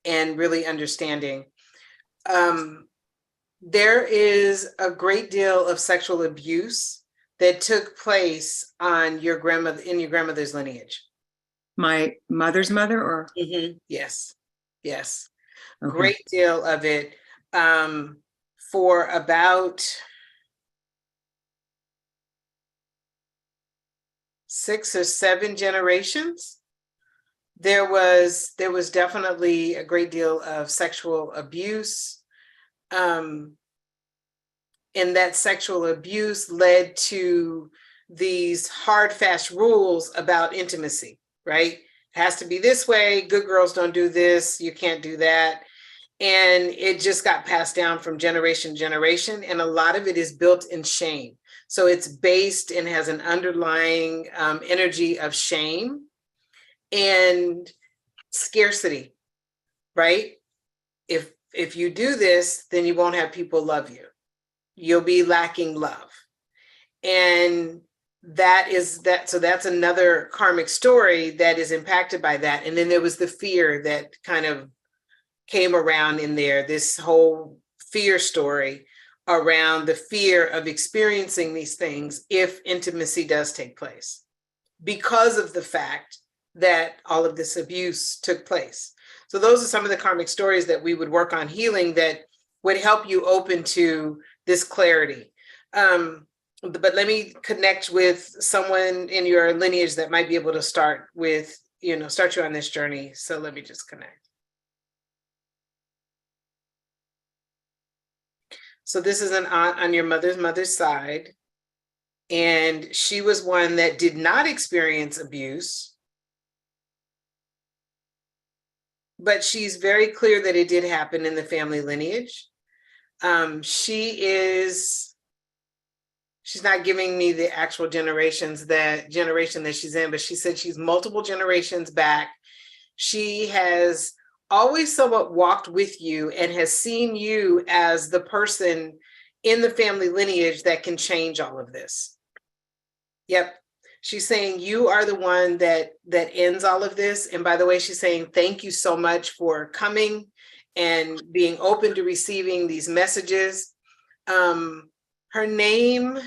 really understanding. There is a great deal of sexual abuse that took place on your grandmother's lineage. My mother's mother, or? Yes. Okay. Great deal of it. For about 6 or 7 generations, there was definitely a great deal of sexual abuse. And that sexual abuse led to these hard, fast rules about intimacy, right? It has to be this way. Good girls don't do this. You can't do that. And it just got passed down from generation to generation. And a lot of it is built in shame. So it's based and has an underlying energy of shame and scarcity, right? If you do this, then you won't have people love you. You'll be lacking love. And so that's another karmic story that is impacted by that. And then there was the fear that kind of came around in there, this whole fear story around the fear of experiencing these things if intimacy does take place, because of the fact that all of this abuse took place. So those are some of the karmic stories that we would work on healing that would help you open to this clarity. But let me connect with someone in your lineage that might be able to start you on this journey. So let me just connect. So this is an aunt on your mother's side. And she was one that did not experience abuse, but she's very clear that it did happen in the family lineage. She's not giving me the actual generation that she's in, but she said she's multiple generations back. She has always somewhat walked with you and has seen you as the person in the family lineage that can change all of this. Yep. She's saying you are the one that ends all of this. And by the way, she's saying, thank you so much for coming and being open to receiving these messages. Her name,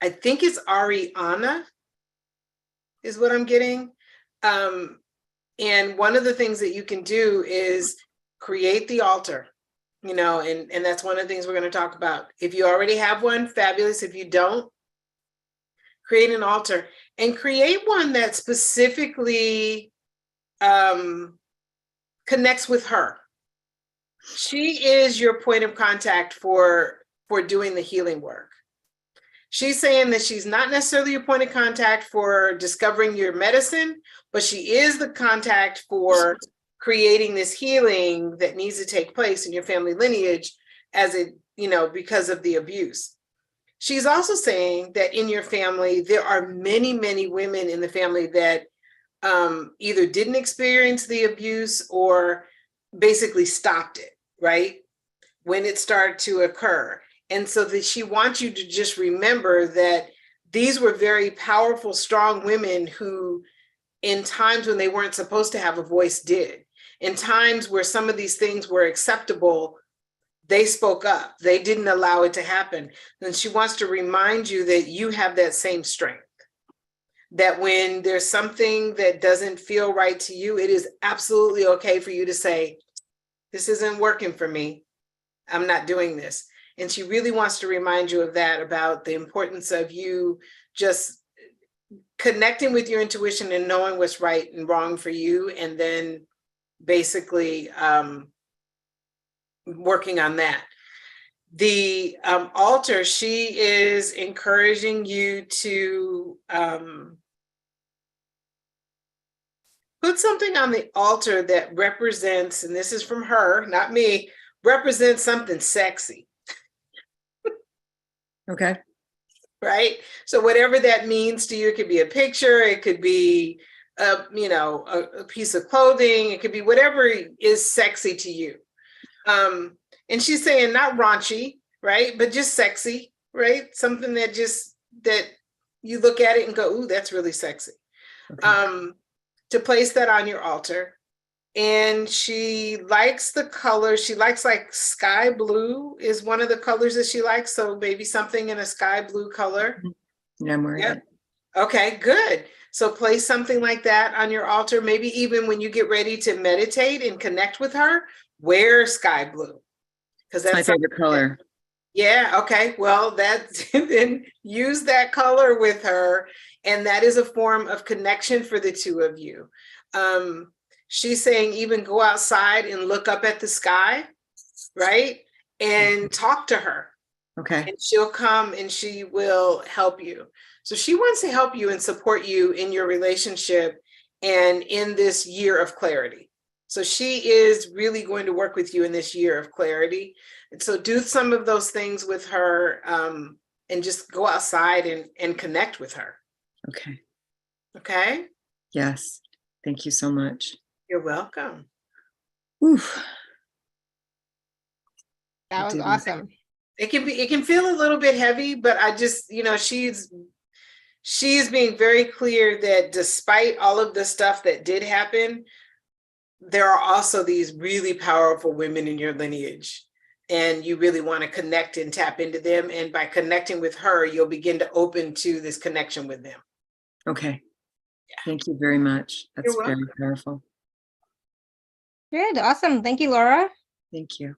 I think it's Ariana, is what I'm getting. And one of the things that you can do is create the altar, and that's one of the things we're going to talk about. If you already have one, fabulous. If you don't, create an altar and create one that specifically connects with her. She is your point of contact for doing the healing work. She's saying that she's not necessarily your point of contact for discovering your medicine, but she is the contact for creating this healing that needs to take place in your family lineage because of the abuse. She's also saying that in your family, there are many, many women in the family that either didn't experience the abuse or basically stopped it, right? When it started to occur. And so that she wants you to just remember that these were very powerful, strong women who, in times when they weren't supposed to have a voice, did. In times where some of these things were acceptable, they spoke up. They didn't allow it to happen. And she wants to remind you that you have that same strength. That when there's something that doesn't feel right to you, it is absolutely okay for you to say, this isn't working for me. I'm not doing this. And she really wants to remind you of that, about the importance of you just connecting with your intuition and knowing what's right and wrong for you, and then basically working on that. The altar, she is encouraging you to put something on the altar that represents, and this is from her, not me, represents something sexy. Okay. Right? So whatever that means to you, it could be a picture, it could be a piece of clothing, it could be whatever is sexy to you. And she's saying not raunchy, right? But just sexy, right? Something that you look at it and go, ooh, that's really sexy. Okay. To place that on your altar. And she likes the color. She likes, like, sky blue is one of the colors that she likes. So maybe something in a sky blue color. Yeah, I'm wearing it. Okay, good. So place something like that on your altar. Maybe even when you get ready to meditate and connect with her, wear sky blue. Because that's my favorite color. Yeah, okay. Well, then use that color with her. And that is a form of connection for the two of you. She's saying even go outside and look up at the sky, right? And talk to her. Okay. And she'll come and she will help you. So she wants to help you and support you in your relationship and in this year of clarity. So she is really going to work with you in this year of clarity. And so do some of those things with her, and just go outside and connect with her. Okay. Okay? Yes. Thank you so much. You're welcome. Oof. That was awesome. It can feel a little bit heavy, but I just, she's being very clear that despite all of the stuff that did happen, there are also these really powerful women in your lineage, and you really want to connect and tap into them. And by connecting with her, you'll begin to open to this connection with them. Okay. Yeah. Thank you very much. That's very powerful. Good. Awesome. Thank you, Laura. Thank you.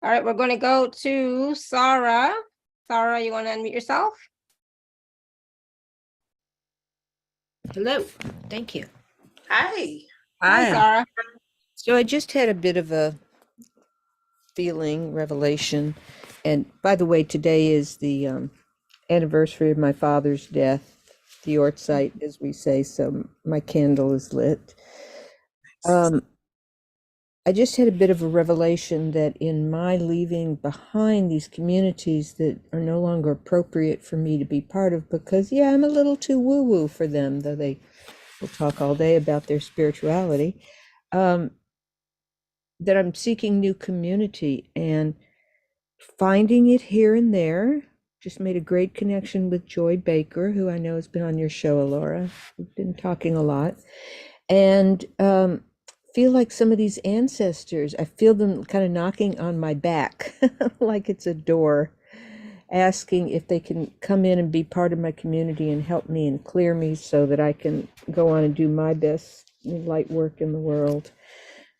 All right. We're going to go to Sarah. Sarah, you want to unmute yourself? Hello. Thank you. Hi. Hi, Sarah. So I just had a bit of a feeling, revelation. And by the way, today is the anniversary of my father's death, the Ortsite, as we say, so my candle is lit. I just had a bit of a revelation that in my leaving behind these communities that are no longer appropriate for me to be part of, because I'm a little too woo-woo for them, though they will talk all day about their spirituality, that I'm seeking new community and finding it here and there. Just made a great connection with Joy Baker, who I know has been on your show, Laura. We've been talking a lot. And feel like some of these ancestors, I feel them kind of knocking on my back, like it's a door, asking if they can come in and be part of my community and help me and clear me so that I can go on and do my best light work in the world.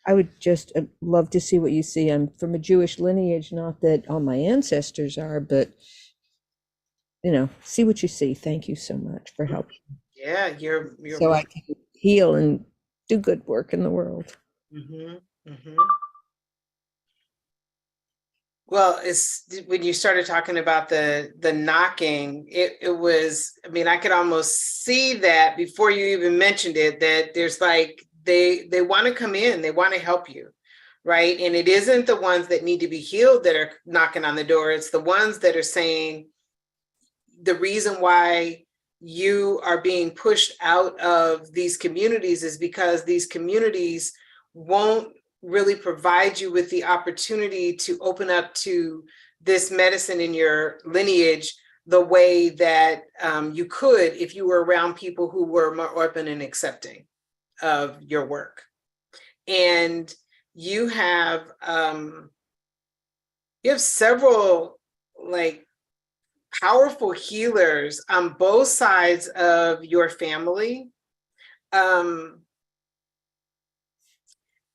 I would just love to see what you see. I'm from a Jewish lineage, not that all my ancestors are, but see what you see. Thank you so much for helping. Yeah, you're so I can heal and do good work in the world. Well, it's when you started talking about the knocking, it was, I could almost see that before you even mentioned it, that there's like, they want to come in, they want to help you, right? And it isn't the ones that need to be healed that are knocking on the door. It's the ones that are saying the reason why you are being pushed out of these communities is because these communities won't really provide you with the opportunity to open up to this medicine in your lineage the way that you could if you were around people who were more open and accepting of your work. And you have several like powerful healers on both sides of your family.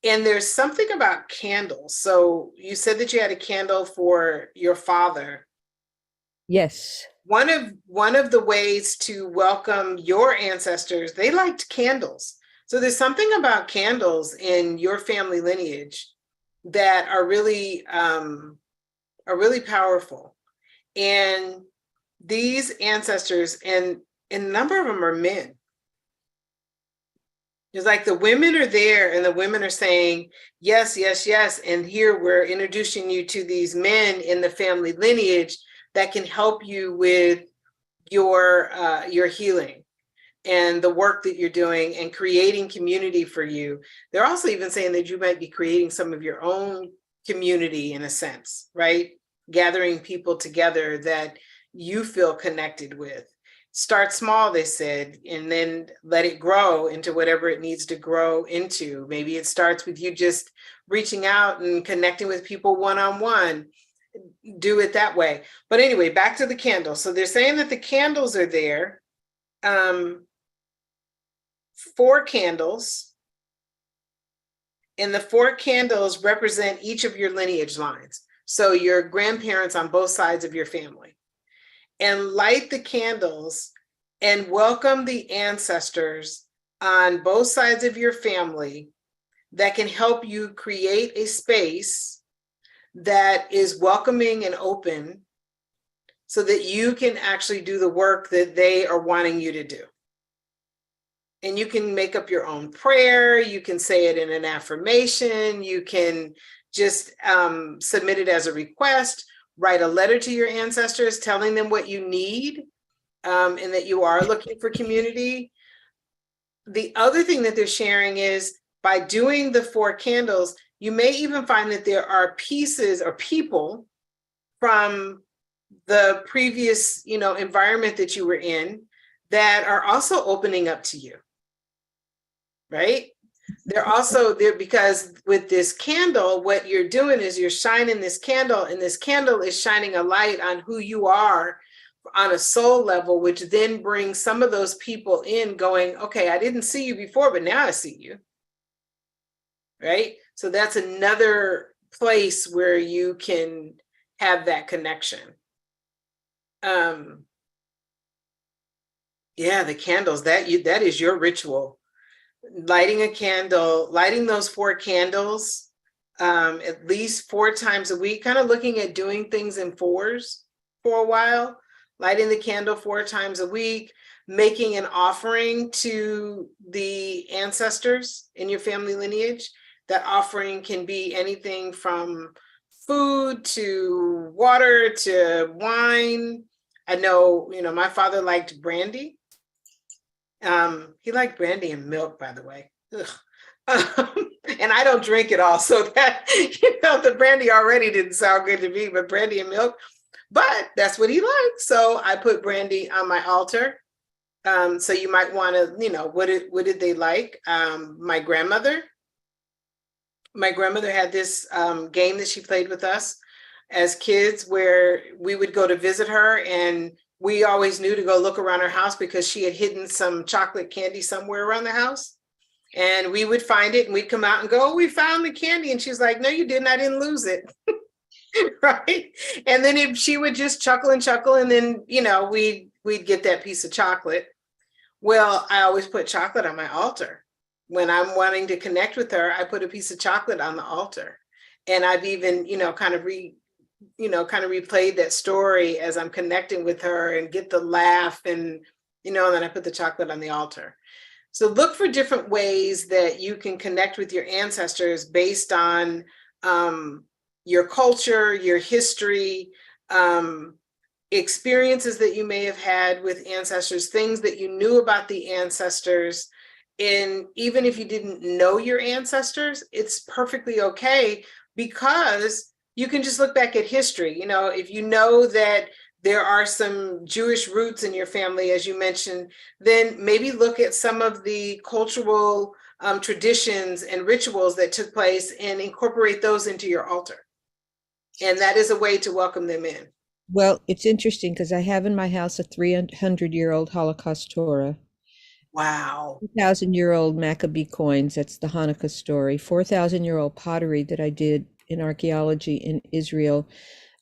And there's something about candles. So you said that you had a candle for your father. Yes. One of the ways to welcome your ancestors, they liked candles. So there's something about candles in your family lineage that are really powerful. And these ancestors, and a number of them are men. It's like the women are there and the women are saying, yes, yes, yes. And here we're introducing you to these men in the family lineage that can help you with your healing and the work that you're doing and creating community for you. They're also even saying that you might be creating some of your own community in a sense, right? Gathering people together that you feel connected with. Start small, they said, and then let it grow into whatever it needs to grow into. Maybe it starts with you just reaching out and connecting with people one-on-one. Do it that way. But anyway, back to the candles. So they're saying that the candles are there. 4 candles. And the 4 candles represent each of your lineage lines. So your grandparents on both sides of your family. And light the candles and welcome the ancestors on both sides of your family that can help you create a space that is welcoming and open so that you can actually do the work that they are wanting you to do. And you can make up your own prayer, you can say it in an affirmation, you can just submit it as a request. Write a letter to your ancestors telling them what you need and that you are looking for community. The other thing that they're sharing is by doing the 4 candles, you may even find that there are pieces or people from the previous, environment that you were in that are also opening up to you, right? They're also there because with this candle, what you're doing is you're shining this candle, and this candle is shining a light on who you are on a soul level, which then brings some of those people in going, okay, I didn't see you before, but now I see you, right? So that's another place where you can have that connection. Yeah, the candles, that is your ritual. Lighting a candle, lighting those 4 candles at least 4 times a week, kind of looking at doing things in 4s for a while, lighting the candle 4 times a week, making an offering to the ancestors in your family lineage. That offering can be anything from food to water to wine. I know, my father liked brandy. He liked brandy and milk, by the way. And I don't drink it all, so that, the brandy already didn't sound good to me, but brandy and milk, but that's what he liked. So I put brandy on my altar. So you might want to, what did they like? My grandmother had this game that she played with us as kids where we would go to visit her, and we always knew to go look around her house because she had hidden some chocolate candy somewhere around the house. And we would find it and we'd come out and go, oh, we found the candy. And she's like, no, you didn't. I didn't lose it. Right. And then she would just chuckle. And then, we'd get that piece of chocolate. Well, I always put chocolate on my altar. When I'm wanting to connect with her, I put a piece of chocolate on the altar. And I've even, kind of replayed that story as I'm connecting with her and get the laugh and, and then I put the chocolate on the altar. So look for different ways that you can connect with your ancestors based on your culture, your history, experiences that you may have had with ancestors, things that you knew about the ancestors, And even if you didn't know your ancestors, it's perfectly okay, because you can just look back at history. You know, if you know that there are some Jewish roots in your family, as you mentioned, then maybe look at some of the cultural traditions and rituals that took place and incorporate those into your altar. And that is a way to welcome them in. Well, it's interesting because I have in my house a 300-year-old Holocaust Torah, Wow. 2,000-year-old Maccabee coins, that's the Hanukkah story, 4,000-year-old pottery that I did in archaeology in Israel,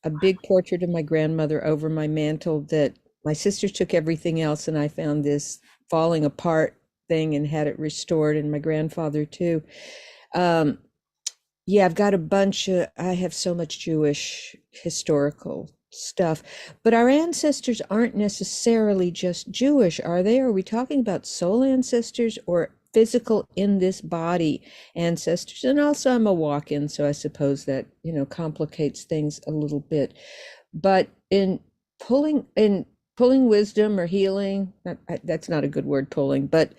a big portrait of my grandmother over my mantle that my sister took everything else, and I found this falling apart thing and had it restored, and my grandfather too. Yeah, I've got a bunch of, I have so much Jewish historical stuff, but our ancestors aren't necessarily just Jewish, are they? Are we talking about soul ancestors or physical in this body ancestors? And also I'm a walk-in, so I suppose that, complicates things a little bit. But in pulling wisdom or healing, that's not a good word, pulling, but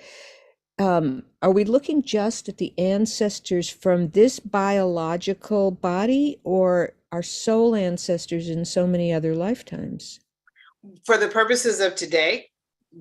are we looking just at the ancestors from this biological body, or our soul ancestors in so many other lifetimes? For the purposes of today,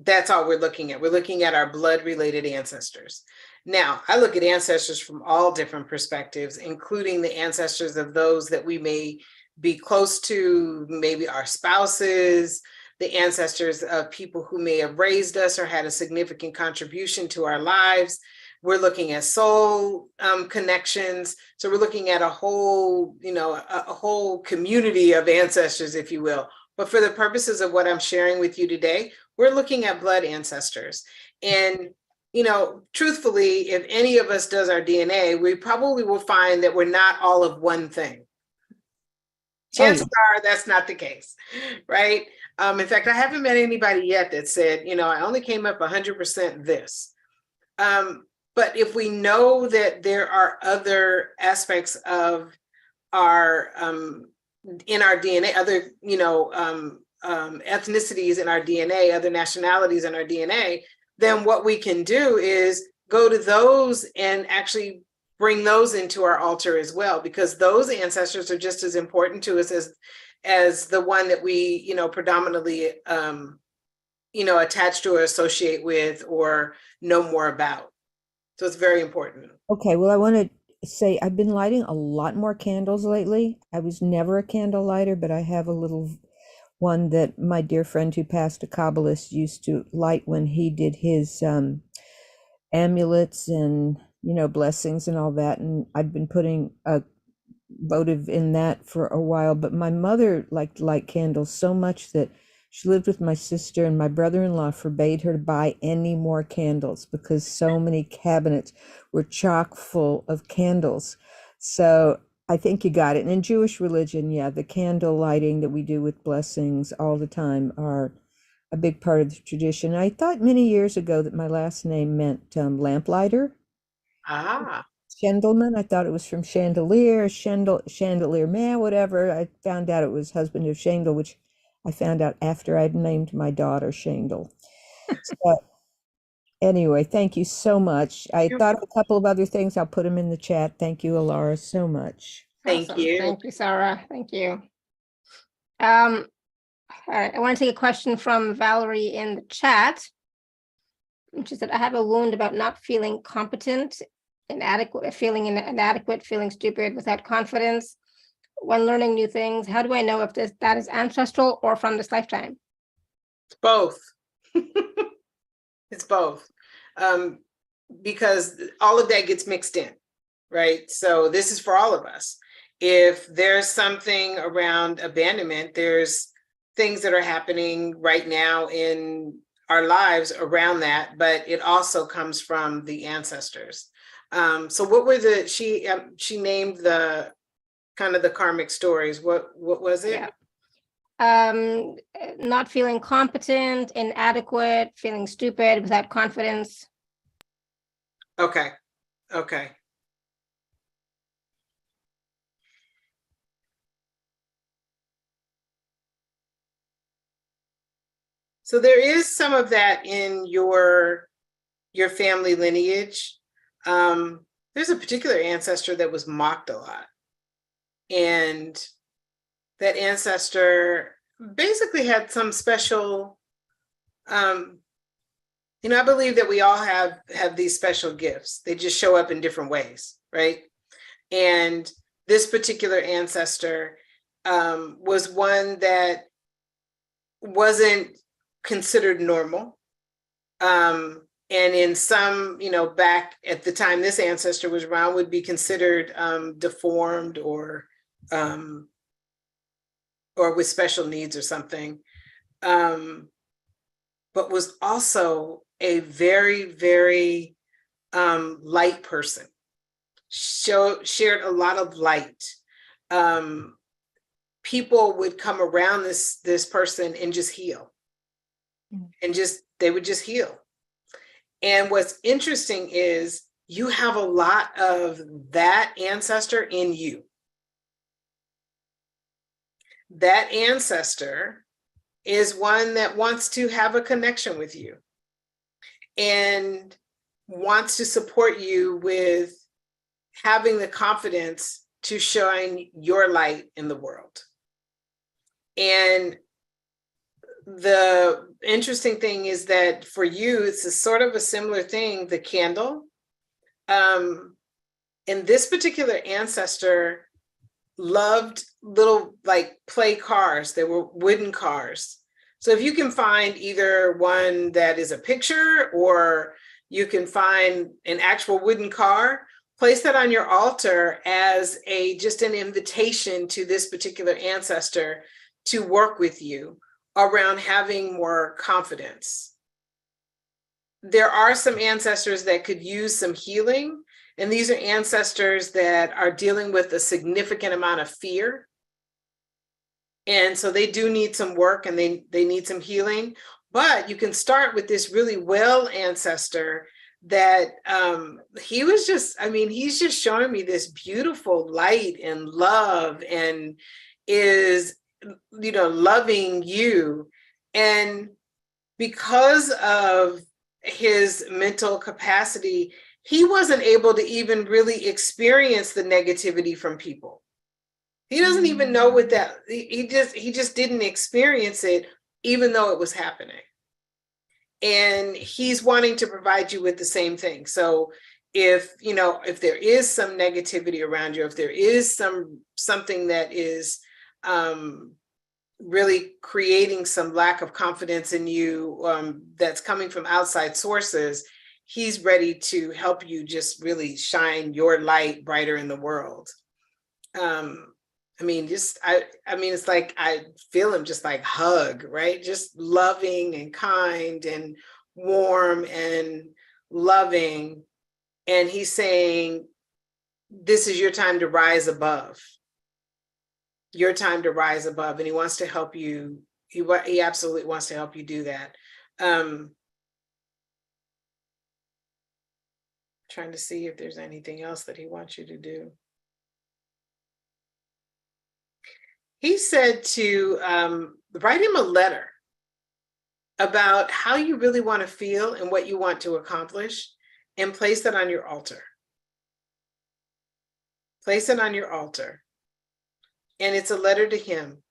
that's all we're looking at. We're looking at our blood-related ancestors. Now, I look at ancestors from all different perspectives, including the ancestors of those that we may be close to, maybe our spouses, the ancestors of people who may have raised us or had a significant contribution to our lives. We're looking at soul connections. So we're looking at a whole, a whole community of ancestors, if you will. But for the purposes of what I'm sharing with you today, we're looking at blood ancestors. And, truthfully, if any of us does our DNA, we probably will find that we're not all of one thing. Chances are that's not the case, right? In fact, I haven't met anybody yet that said, I only came up 100% this. But if we know that there are other aspects of our, in our DNA, other, ethnicities in our DNA, other nationalities in our DNA, then what we can do is go to those and actually bring those into our altar as well, because those ancestors are just as important to us as the one that we, predominantly, attach to or associate with or know more about. So it's very important. Okay, well, I want to say I've been lighting a lot more candles lately. I was never a candle lighter, but I have a little one that my dear friend who passed, a Kabbalist, used to light when he did his amulets and blessings and all that, and I've been putting a votive in that for a while. But my mother liked to light candles so much that she lived with my sister, and my brother-in-law forbade her to buy any more candles because so many cabinets were chock full of candles. So I think you got it. And in Jewish religion, yeah, the candle lighting that we do with blessings all the time are a big part of the tradition. I thought many years ago that my last name meant lamplighter. Ah. Schendelman. I thought it was from chandelier, chandelier man, whatever. I found out it was husband of Shandel, which I found out after I'd named my daughter Shandel. So anyway, thank you so much. I thought of a couple of other things. I'll put them in the chat. Thank you, Alara, so much. Thank you. Thank you, Sarah. Thank you. All right, I want to take a question from Valerie in the chat. She said, I have a wound about not feeling competent, feeling inadequate, feeling stupid, without confidence when learning new things. How do I know if that is ancestral or from this lifetime? It's both. It's both. Because all of that gets mixed in, right? So this is for all of us. If there's something around abandonment, there's things that are happening right now in our lives around that, but it also comes from the ancestors. So what were she named the kind of the karmic stories. What was it? Yeah. Not feeling competent, inadequate, feeling stupid, without confidence. Okay. So there is some of that in your your family lineage. There's a particular ancestor that was mocked a lot. And that ancestor basically had some special, I believe that we all have these special gifts. They just show up in different ways, right? And this particular ancestor was one that wasn't considered normal. And in some, back at the time this ancestor was around, would be considered deformed or with special needs or something, but was also a very, very light person. Shared a lot of light. People would come around this person and just heal, and they would just heal. And what's interesting is you have a lot of that ancestor in you. That ancestor is one that wants to have a connection with you and wants to support you with having the confidence to shine your light in the world. And the interesting thing is that for you, it's a sort of a similar thing, the candle. And this particular ancestor loved little play cars. They were wooden cars. So if you can find either one that is a picture or you can find an actual wooden car, place that on your altar as just an invitation to this particular ancestor to work with you around having more confidence. There are some ancestors that could use some healing, and these are ancestors that are dealing with a significant amount of fear. And so they do need some work and they need some healing, but you can start with this really well ancestor that he's just showing me this beautiful light and love and is loving you. And because of his mental capacity, he wasn't able to even really experience the negativity from people. He doesn't even know what that, he just didn't experience it, even though it was happening. And he's wanting to provide you with the same thing. So if there is some negativity around you, if there is something that is really creating some lack of confidence in you that's coming from outside sources, he's ready to help you just really shine your light brighter in the world. It's like I feel him just like hug, right? Just loving and kind and warm and loving. And he's saying, this is your time to rise above. Your time to rise above. And he wants to help you. He absolutely wants to help you do that. Trying to see if there's anything else that he wants you to do. He said to write him a letter about how you really want to feel and what you want to accomplish, and place that on your altar. Place it on your altar. And it's a letter to him.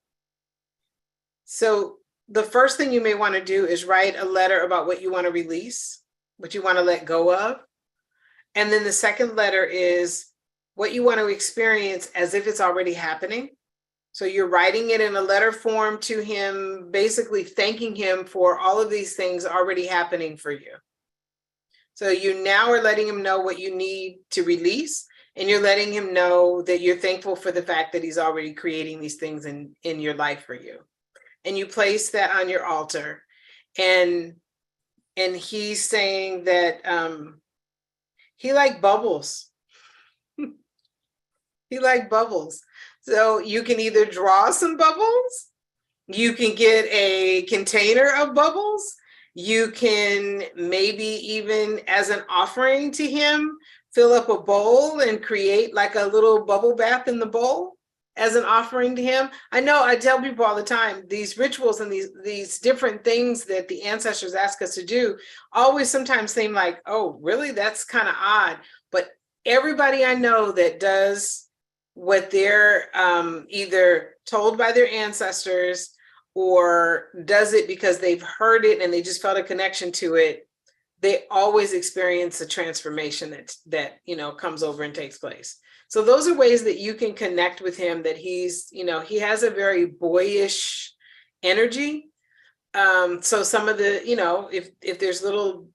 So the first thing you may want to do is write a letter about what you want to release, what you want to let go of. And then the second letter is what you want to experience as if it's already happening. So you're writing it in a letter form to him, basically thanking him for all of these things already happening for you. So you now are letting him know what you need to release, and you're letting him know that you're thankful for the fact that he's already creating these things in your life for you. And you place that on your altar. And he's saying that he liked bubbles. He liked bubbles. So you can either draw some bubbles, you can get a container of bubbles, you can maybe even as an offering to him, fill up a bowl and create like a little bubble bath in the bowl. as an offering to him. I know I tell people all the time, these rituals and these different things that the ancestors ask us to do always sometimes seem like, oh, really? That's kind of odd. But everybody I know that does what they're either told by their ancestors or does it because they've heard it and they just felt a connection to it, they always experience a transformation that comes over and takes place. So those are ways that you can connect with him, that he's, he has a very boyish energy. So some of the, if there's little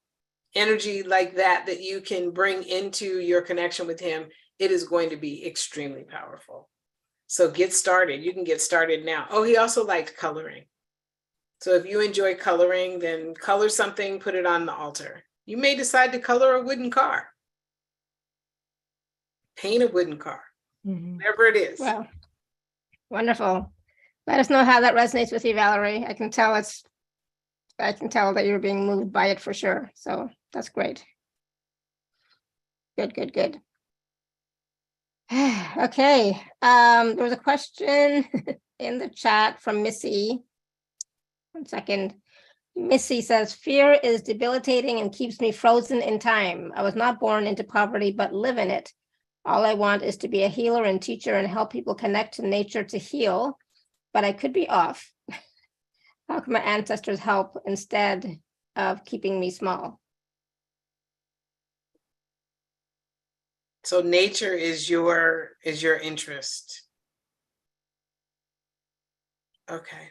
energy like that you can bring into your connection with him, it is going to be extremely powerful. So get started. You can get started now. Oh, he also liked coloring. So if you enjoy coloring, then color something, put it on the altar. You may decide to color a wooden car. Paint a wooden car, whatever it is. Wow. Wonderful. Let us know how that resonates with you, Valerie. I can tell that you're being moved by it for sure. So that's great. Good. Okay. There was a question in the chat from Missy. 1 second. Missy says, fear is debilitating and keeps me frozen in time. I was not born into poverty, but live in it. All I want is to be a healer and teacher and help people connect to nature to heal, but I could be off. How can my ancestors help instead of keeping me small? So nature is your interest. Okay.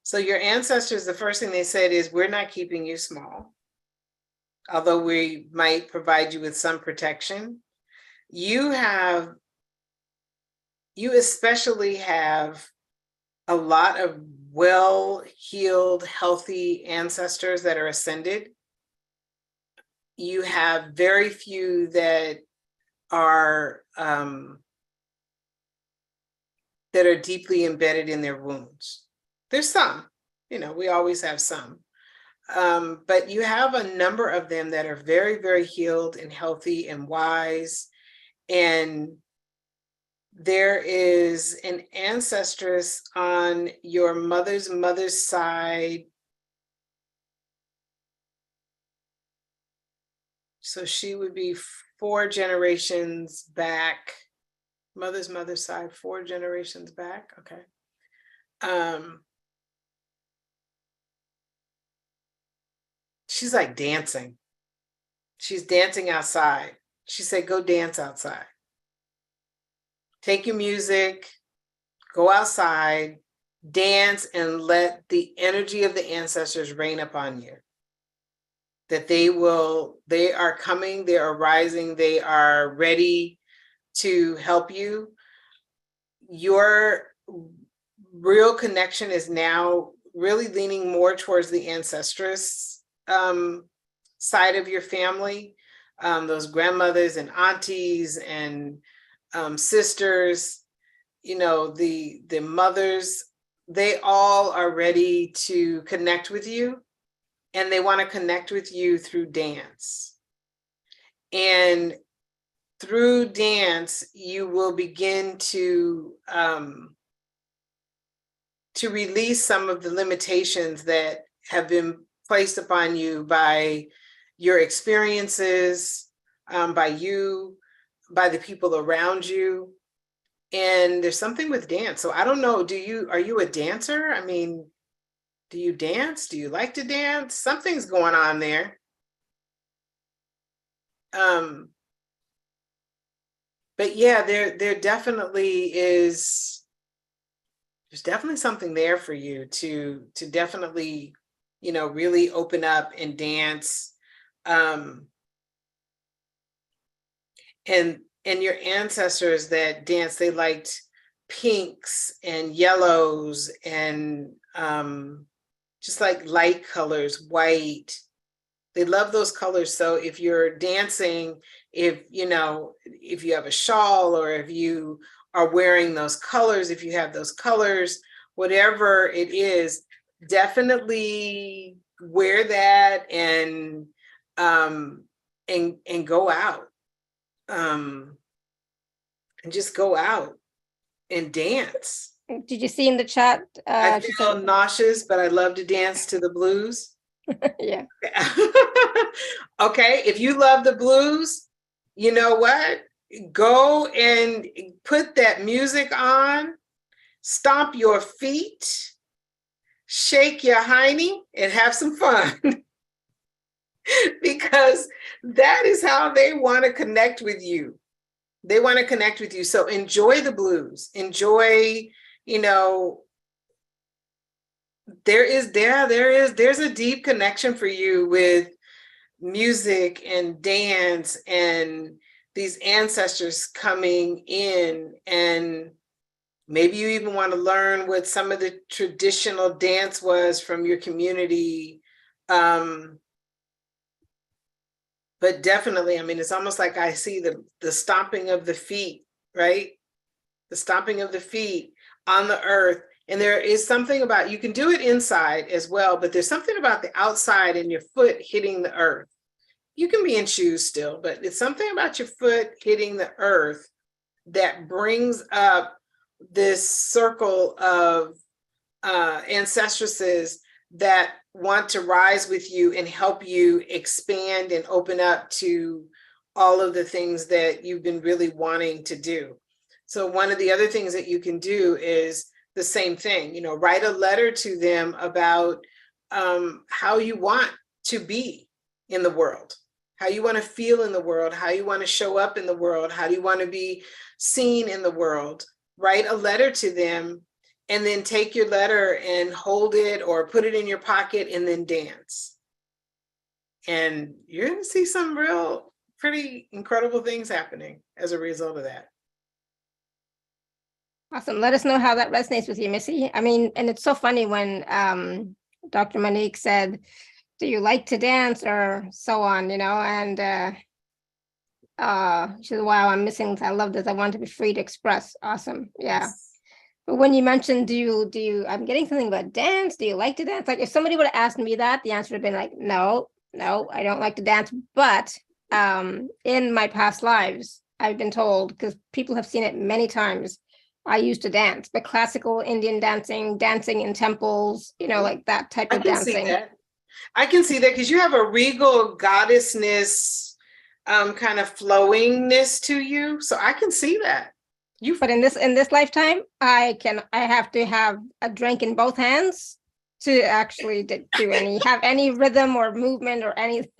So your ancestors, the first thing they said is, we're not keeping you small. Although we might provide you with some protection, you especially have a lot of well-healed, healthy ancestors that are ascended. You have very few that are deeply embedded in their wounds. There's some, we always have some. But you have a number of them that are very, very healed and healthy and wise. And there is an ancestress on your mother's side. So she would be 4 generations back. Mother's side, 4 generations back. Okay. She's like dancing. She's dancing outside. She said, go dance outside. Take your music, go outside, dance, and let the energy of the ancestors rain upon you. That they are coming, they are rising, they are ready to help you. Your real connection is now really leaning more towards the Ancestress side of your family, those grandmothers and aunties and sisters, the mothers, they all are ready to connect with you, and they want to connect with you through dance. And through dance, you will begin to release some of the limitations that have been placed upon you by your experiences, by the people around you. And there's something with dance. So I don't know, are you a dancer? I mean, do you dance? Do you like to dance? Something's going on there. But yeah, there definitely is, there's definitely something there for you to definitely, really open up and dance. And your ancestors that dance, they liked pinks and yellows and just like light colors, white. They love those colors. So if you're dancing, if you have a shawl, or if you are wearing those colors, if you have those colors, whatever it is, definitely wear that and go out. and just go out and dance. Did you see in the chat? I She feel said, nauseous, but I love to dance to the blues. yeah. Okay, if you love the blues, you know what? Go and put that music on, stomp your feet, shake your hiney, and have some fun. Because that is how they want to connect with you. They want to connect with you. So enjoy the blues. Enjoy, you know, there's a deep connection for you with music and dance and these ancestors coming in, and maybe you even want to learn what some of the traditional dance was from your community. But definitely, I mean, it's almost like I see the stomping of the feet, right? The stomping of the feet on the earth. And there is something about, you can do it inside as well, but there's something about the outside and your foot hitting the earth. You can be in shoes still, but it's something about your foot hitting the earth that brings up this circle of ancestresses that want to rise with you and help you expand and open up to all of the things that you've been really wanting to do. So one of the other things that you can do is the same thing, you know, write a letter to them about how you want to be in the world, how you want to feel in the world, how you want to show up in the world, how do you want to be seen in the world. Write a letter to them, and then take your letter and hold it or put it in your pocket and then dance. And you're going to see some real pretty incredible things happening as a result of that. Awesome. Let us know how that resonates with you, Missy. I mean, and it's so funny when Dr.MoNique said, do you like to dance or so on, you know, and she said, wow, I'm missing, I love this. I want to be free to express. Awesome. Yeah. Yes. But when you mentioned, do you, I'm getting something about dance. Do you like to dance? Like if somebody would have asked me that, the answer would have been like, no, I don't like to dance. But in my past lives, I've been told, because people have seen it many times, I used to dance, but classical Indian dancing in temples, you know, like that type of dancing. I can see that because you have a regal goddessness kind of flowingness to you. So I can see that. But in this lifetime, I have to have a drink in both hands to actually have any rhythm or movement or anything.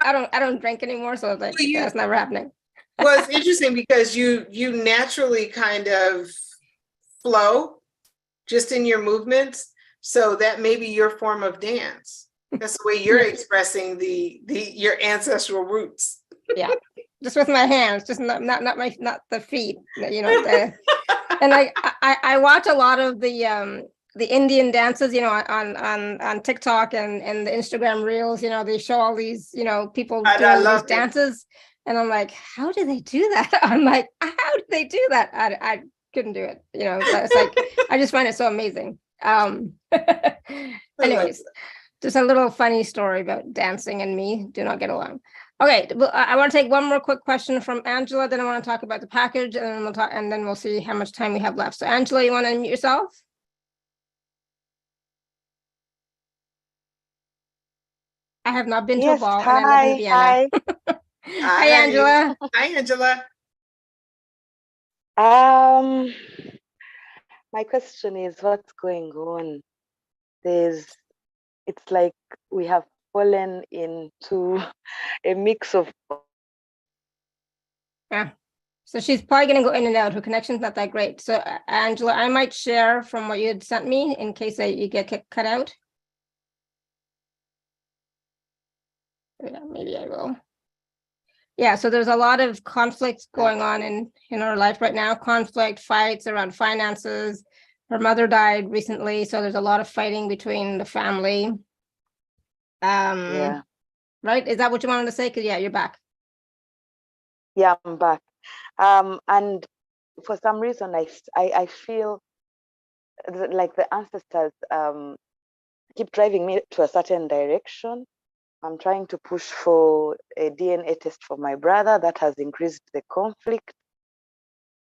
I don't drink anymore, so like that's never happening. Well, it's interesting because you naturally kind of flow just in your movements. So that may be your form of dance. That's the way you're expressing your ancestral roots. Yeah, just with my hands, just not the feet, you know. And I watch a lot of the Indian dances, you know, on TikTok and the Instagram reels. You know, they show all these, you know, people doing these dances, and I'm like, how do they do that? I'm like, how do they do that? I couldn't do it. You know, it's like I just find it so amazing. Anyways, just a little funny story about dancing and me do not get along. Okay, well, I want to take one more quick question from Angela, then I want to talk about the package, and then we'll see how much time we have left. So Angela, you want to unmute yourself? I have not been to a ball, and I live in Vienna. Hi, Angela. Hi, Angela. My question is, what's going on? It's like we have fallen into a mix of. Yeah. So she's probably going to go in and out. Her connection's not that great. So Angela, I might share from what you had sent me in case you get cut out. Yeah, maybe I will. Yeah, so there's a lot of conflict going on in her life right now. Conflict, fights around finances. Her mother died recently, so there's a lot of fighting between the family. Yeah. Right? Is that what you wanted to say? Because yeah, you're back. Yeah, I'm back. And for some reason, I feel like the ancestors keep driving me to a certain direction. I'm trying to push for a DNA test for my brother. That has increased the conflict.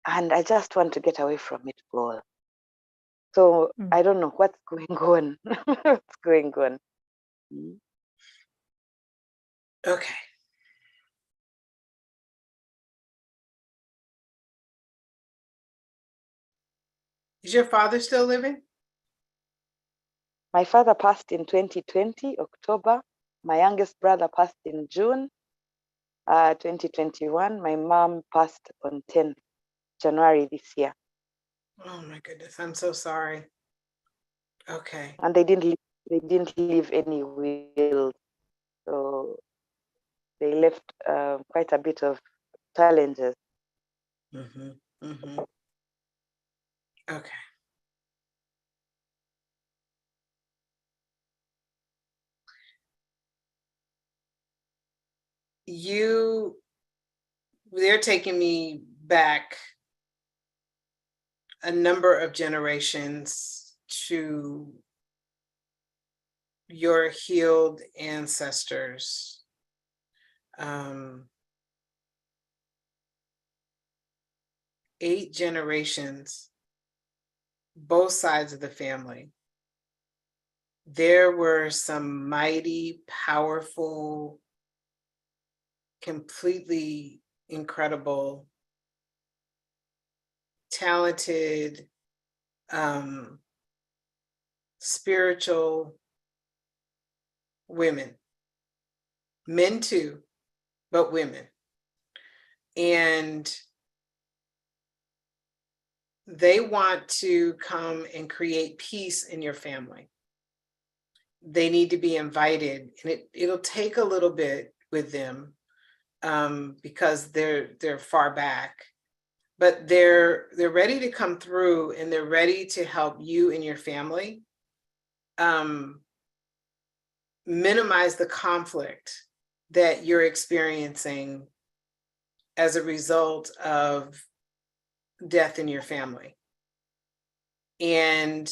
and I just want to get away from it all. So I don't know what's going on. What's going on? Okay. Is your father still living? My father passed in 2020, October. My youngest brother passed in June 2021. My mom passed on 10th January this year. Oh my goodness, I'm so sorry. Okay. And they didn't leave any will. So they left quite a bit of challenges. Mm-hmm. Mm-hmm. Okay. They're taking me back a number of generations to your healed ancestors. 8 generations, both sides of the family. There were some mighty, powerful, completely incredible, talented, spiritual women, men too, but women. And they want to come and create peace in your family. They need to be invited, and it'll take a little bit with them because they're far back, but they're ready to come through, and they're ready to help you and your family minimize the conflict that you're experiencing as a result of death in your family. And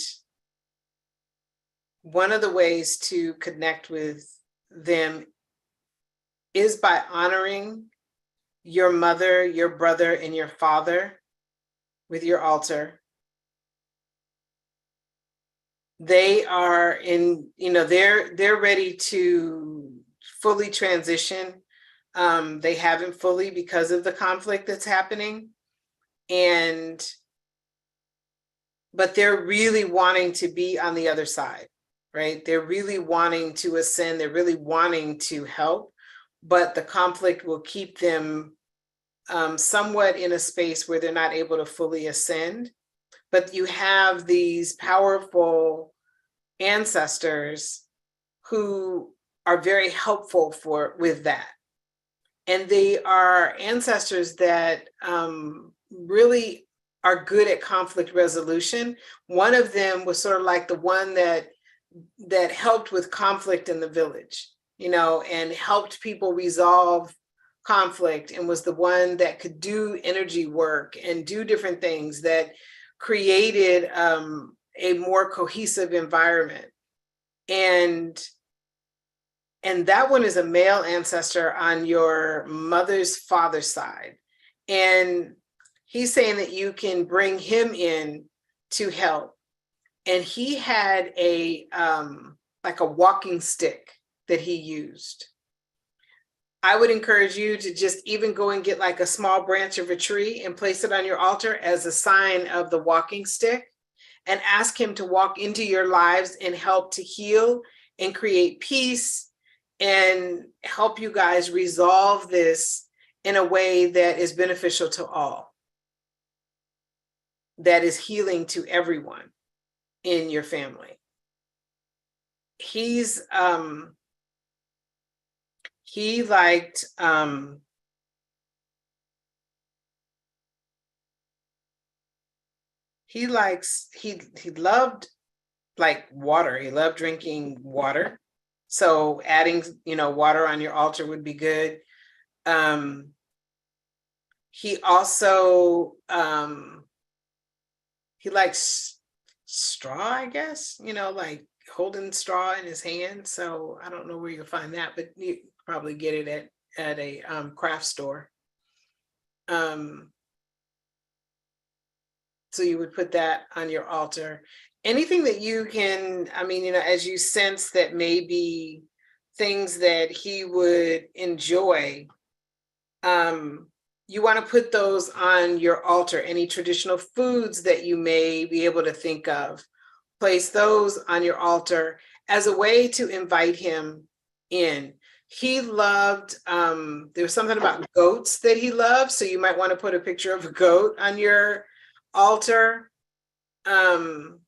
one of the ways to connect with them is by honoring your mother, your brother, and your father with your altar. They are they're ready to fully transition. They haven't fully because of the conflict that's happening. But they're really wanting to be on the other side, right? They're really wanting to ascend. They're really wanting to help, but the conflict will keep them somewhat in a space where they're not able to fully ascend. But you have these powerful ancestors who are very helpful with that. And they are ancestors that really are good at conflict resolution. One of them was sort of like the one that helped with conflict in the village, and helped people resolve conflict, and was the one that could do energy work and do different things that created a more cohesive environment. And that one is a male ancestor on your mother's father's side. And he's saying that you can bring him in to help. And he had like a walking stick that he used. I would encourage you to just even go and get like a small branch of a tree and place it on your altar as a sign of the walking stick, and ask him to walk into your lives and help to heal and create peace and help you guys resolve this in a way that is beneficial to all, that is healing to everyone in your family. He loved like water. He loved drinking water. So adding, water on your altar would be good. He also, he likes straw, I guess, like holding straw in his hand. So I don't know where you'll find that, but you probably get it at a craft store. So you would put that on your altar. Anything that you can, I mean, as you sense that maybe things that he would enjoy, you want to put those on your altar. Any traditional foods that you may be able to think of, place those on your altar as a way to invite him in. He loved, there was something about goats that he loved. So you might want to put a picture of a goat on your altar. And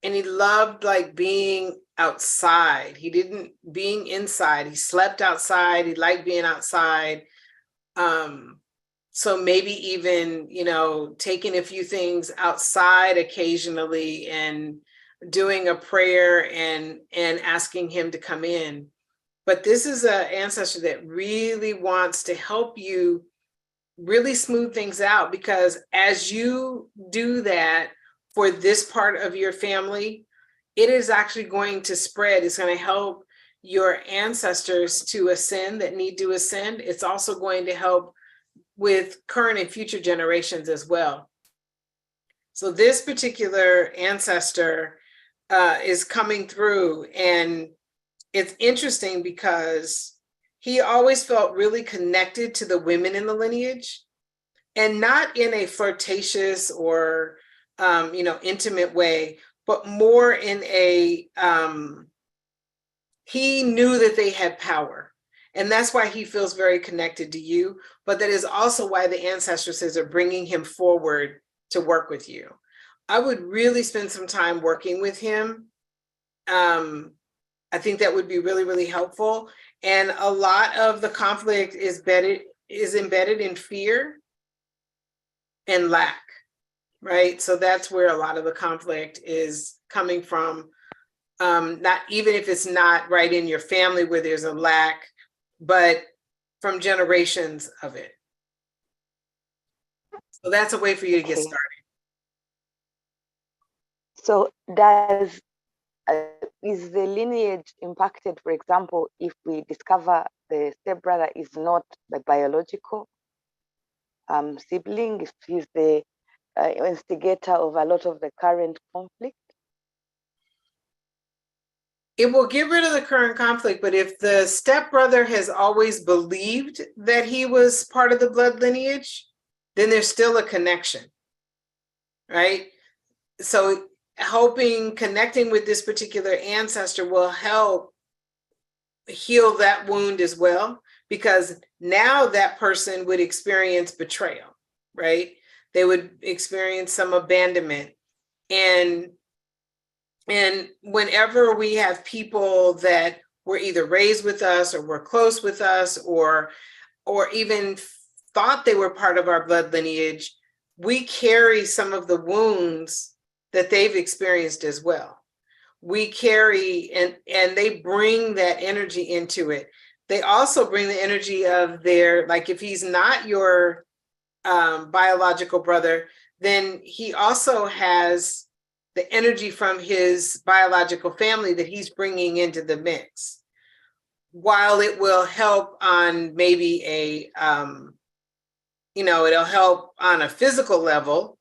he loved like being outside. He didn't being inside. He slept outside. He liked being outside. So maybe even, taking a few things outside occasionally and doing a prayer and asking him to come in. But this is an ancestor that really wants to help you really smooth things out, because as you do that for this part of your family, it is actually going to spread. It's going to help your ancestors to ascend that need to ascend. It's also going to help with current and future generations as well. So this particular ancestor is coming through, and it's interesting because he always felt really connected to the women in the lineage, and not in a flirtatious or intimate way, but more in a, he knew that they had power. And that's why he feels very connected to you, but that is also why the ancestresses are bringing him forward to work with you. I would really spend some time working with him. I think that would be really, really helpful. And a lot of the conflict is embedded in fear and lack, right? So that's where a lot of the conflict is coming from. Not even if it's not right in your family where there's a lack, but from generations of it. So that's a way for you to get started. So is the lineage impacted, for example, if we discover the stepbrother is not the biological sibling, if he's the instigator of a lot of the current conflict? It will get rid of the current conflict, but if the stepbrother has always believed that he was part of the blood lineage, then there's still a connection, right? So connecting with this particular ancestor will help heal that wound as well, because now that person would experience betrayal, right? They would experience some abandonment. And whenever we have people that were either raised with us or were close with us or even thought they were part of our blood lineage, we carry some of the wounds that they've experienced as well. We carry, and they bring that energy into it. They also bring the energy of like if he's not your biological brother, then he also has the energy from his biological family that he's bringing into the mix. While it will help on maybe it'll help on a physical level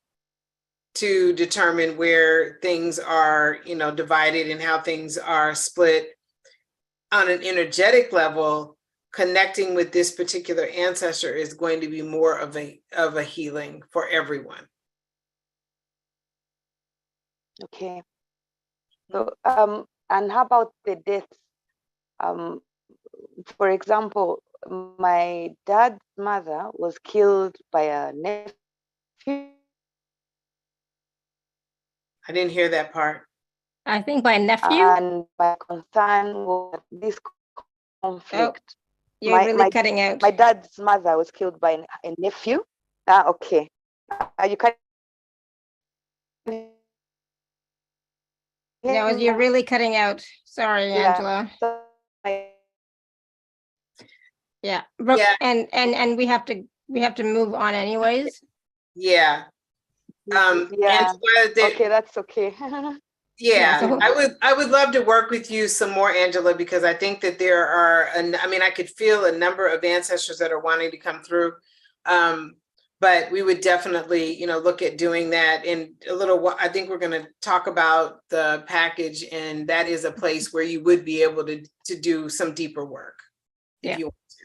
to determine where things are, divided and how things are split. On an energetic level, connecting with this particular ancestor is going to be more of a healing for everyone. Okay. So, and how about the deaths? For example, my dad's mother was killed by a nephew. I didn't hear that part. I think by nephew. And my concern was this conflict. Oh, you're really cutting out. My dad's mother was killed by a nephew. Okay. You can. No, you're really cutting out. Sorry, Angela. Yeah. Yeah. And we have to move on anyways. Yeah. Yeah. Okay, that's okay. Yeah, so I would love to work with you some more, Angela, because I think that there are, I could feel a number of ancestors that are wanting to come through. but we would definitely, look at doing that in a little while. I think we're going to talk about the package, and that is a place where you would be able to do some deeper work if you want to.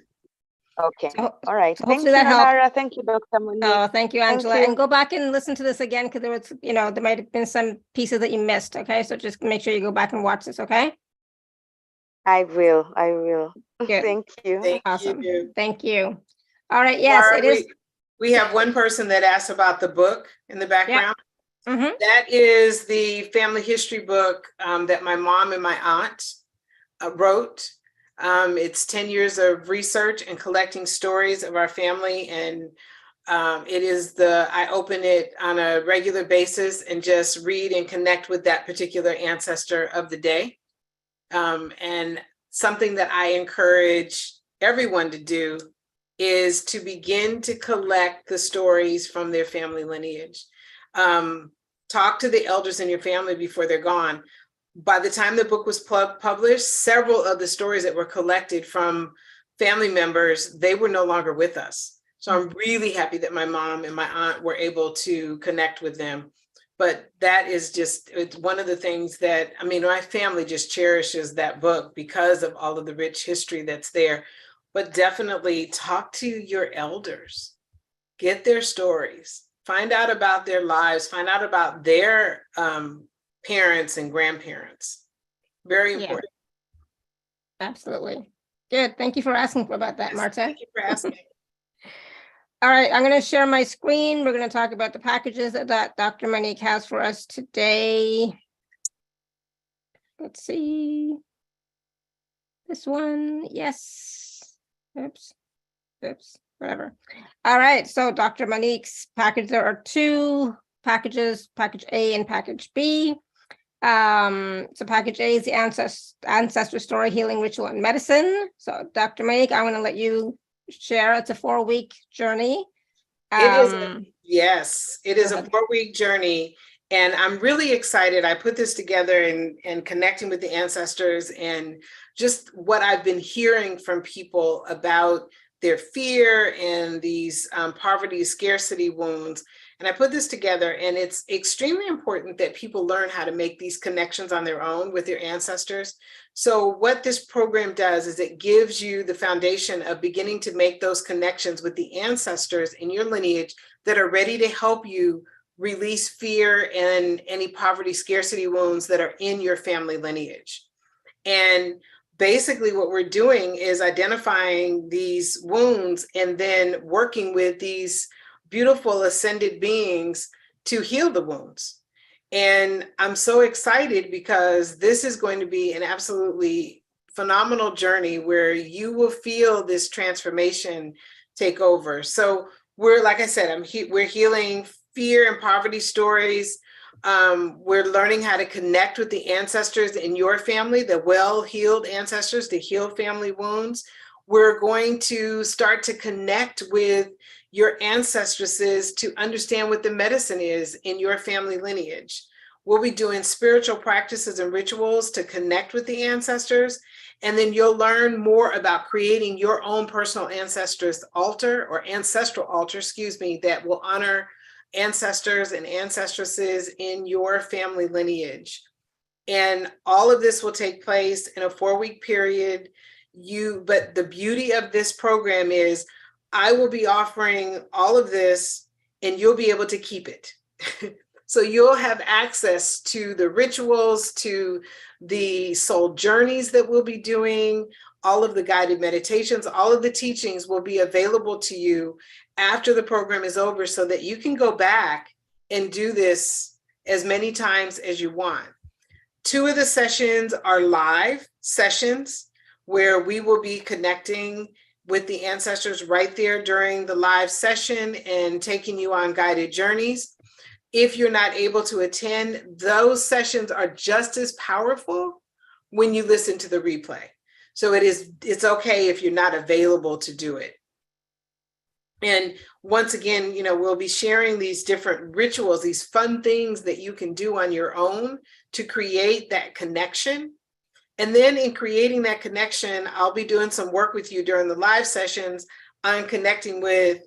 Okay. So- All right. so Thank hopefully you, that helped. Nara. Thank you, Dr.MoNique. Oh, thank you, Thank Angela. you. And go back and listen to this again, because there was, there might have been some pieces that you missed. Okay, so just make sure you go back and watch this. Okay. I will. I will. Good. Thank you. Thank Awesome. you. Thank you. All right. Yes, Laura, it is. we have one person that asked about the book in the background. Mhm. That is the family history book that my mom and my aunt wrote. It's 10 years of research and collecting stories of our family. And I open it on a regular basis and just read and connect with that particular ancestor of the day. And something that I encourage everyone to do is to begin to collect the stories from their family lineage. Talk to the elders in your family before they're gone. By the time the book was published, several of the stories that were collected from family members, they were no longer with us. So I'm really happy that my mom and my aunt were able to connect with them. But that is it's one of the things that, my family just cherishes that book because of all of the rich history that's there. But definitely talk to your elders, get their stories, find out about their lives, find out about their parents and grandparents. Very important. Absolutely. Good. Thank you for asking about that, Yes, Marta. thank you for asking. All right, I'm going to share my screen. We're going to talk about the packages that Dr.MoNique has for us today. Let's see. This one, yes. Oops, whatever. All right, so Dr.MoNique's package, there are two packages, package A and package B. So package A is the Ancestor Story Healing, Ritual, and Medicine. So Dr.MoNique, I'm going to let you share. It's a 4-week journey. Yes, it is a 4-week journey. And I'm really excited. I put this together and connecting with the ancestors and just what I've been hearing from people about their fear and these poverty, scarcity wounds. And I put this together, and it's extremely important that people learn how to make these connections on their own with their ancestors. So what this program does is it gives you the foundation of beginning to make those connections with the ancestors in your lineage that are ready to help you release fear and any poverty, scarcity wounds that are in your family lineage. And basically what we're doing is identifying these wounds and then working with these beautiful ascended beings to heal the wounds. And I'm so excited because this is going to be an absolutely phenomenal journey where you will feel this transformation take over. So we're, like I said, we're healing fear and poverty stories. We're learning how to connect with the ancestors in your family, the well-healed ancestors, to heal family wounds. We're going to start to connect with your ancestresses to understand what the medicine is in your family lineage. We'll be doing spiritual practices and rituals to connect with the ancestors. And then you'll learn more about creating your own personal ancestors altar or ancestral altar, that will honor ancestors and ancestresses in your family lineage. And all of this will take place in a 4-week period. But the beauty of this program is I will be offering all of this and you'll be able to keep it. So you'll have access to the rituals, to the soul journeys that we'll be doing, all of the guided meditations, all of the teachings will be available to you after the program is over so that you can go back and do this as many times as you want. 2 of the sessions are live sessions where we will be connecting with the ancestors right there during the live session and taking you on guided journeys. If you're not able to attend, those sessions are just as powerful when you listen to the replay. So it's okay if you're not available to do it. And once again, we'll be sharing these different rituals, these fun things that you can do on your own to create that connection. And then in creating that connection, I'll be doing some work with you during the live sessions on connecting with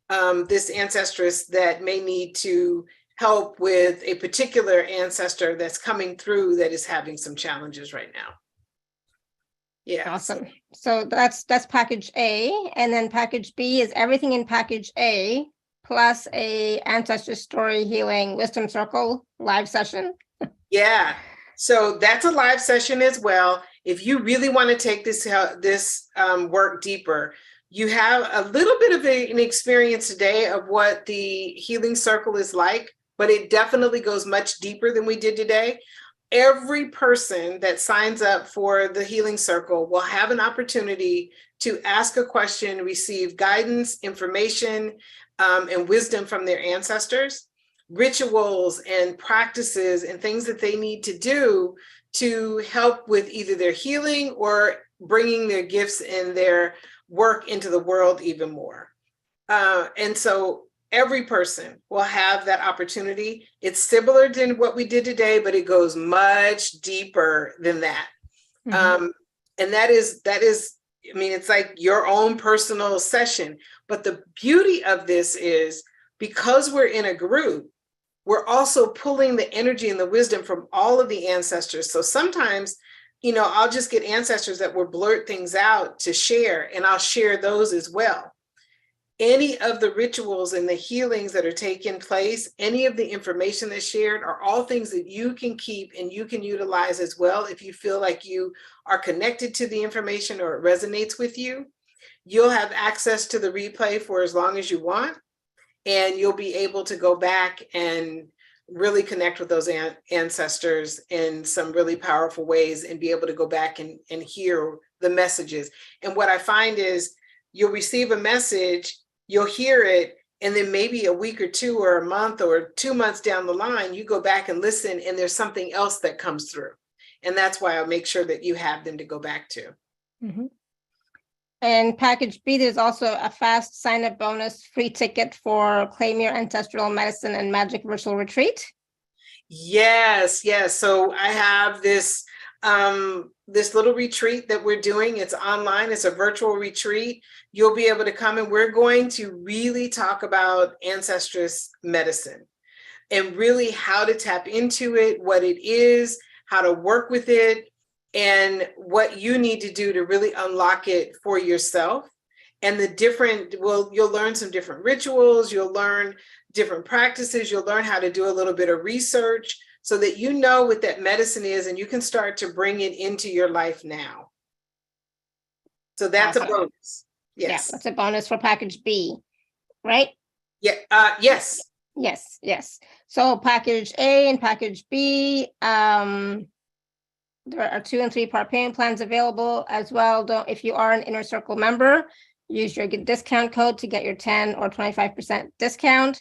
this ancestress that may need to help with a particular ancestor that's coming through that is having some challenges right now. Yeah. Awesome. So that's package A, and then package B is everything in package A plus a Ancestress Story Healing Wisdom Circle live session. Yeah. So that's a live session as well. If you really want to take this work deeper, you have a little bit of an experience today of what the healing circle is like, but it definitely goes much deeper than we did today. Every person that signs up for the healing circle will have an opportunity to ask a question, receive guidance, information, and wisdom from their ancestors, rituals and practices and things that they need to do to help with either their healing or bringing their gifts and their work into the world even more. And so every person will have that opportunity. It's similar to what we did today, but it goes much deeper than that. And that is, I mean, it's like your own personal session. But the beauty of this is because we're in a group, we're also pulling the energy and the wisdom from all of the ancestors. So sometimes, you know, I'll just get ancestors that will blurt things out to share, and I'll share those as well. Any of the rituals and the healings that are taking place, any of the information that's shared are all things that you can keep and you can utilize as well. If you feel like you are connected to the information or it resonates with you, you'll have access to the replay for as long as you want. And you'll be able to go back and really connect with those ancestors in some really powerful ways and be able to go back and hear the messages. And what I find is you'll receive a message, you'll hear it, and then maybe a week or two or a month or 2 months down the line, you go back and listen and there's something else that comes through. And that's why I'll make sure that you have them to go back to. And package B, there's also a fast sign-up bonus free ticket for Claim Your Ancestral Medicine and Magic Virtual Retreat. Yes, yes. So I have this this little retreat that we're doing. It's online. It's a virtual retreat. You'll be able to come, and we're going to really talk about Ancestress Medicine and really how to tap into it, what it is, how to work with it, and what you need to do to really unlock it for yourself. And the different, you'll learn some different rituals, you'll learn different practices, you'll learn how to do a little bit of research so that you know what that medicine is and you can start to bring it into your life now. So that's awesome. A bonus. Yes. Yeah, that's a bonus for package B, right? Yeah. Yes. Yes. So package A and package B, there are 2 and 3 part payment plans available as well. If you are an Inner Circle member, use your discount code to get your 10 or 25% discount.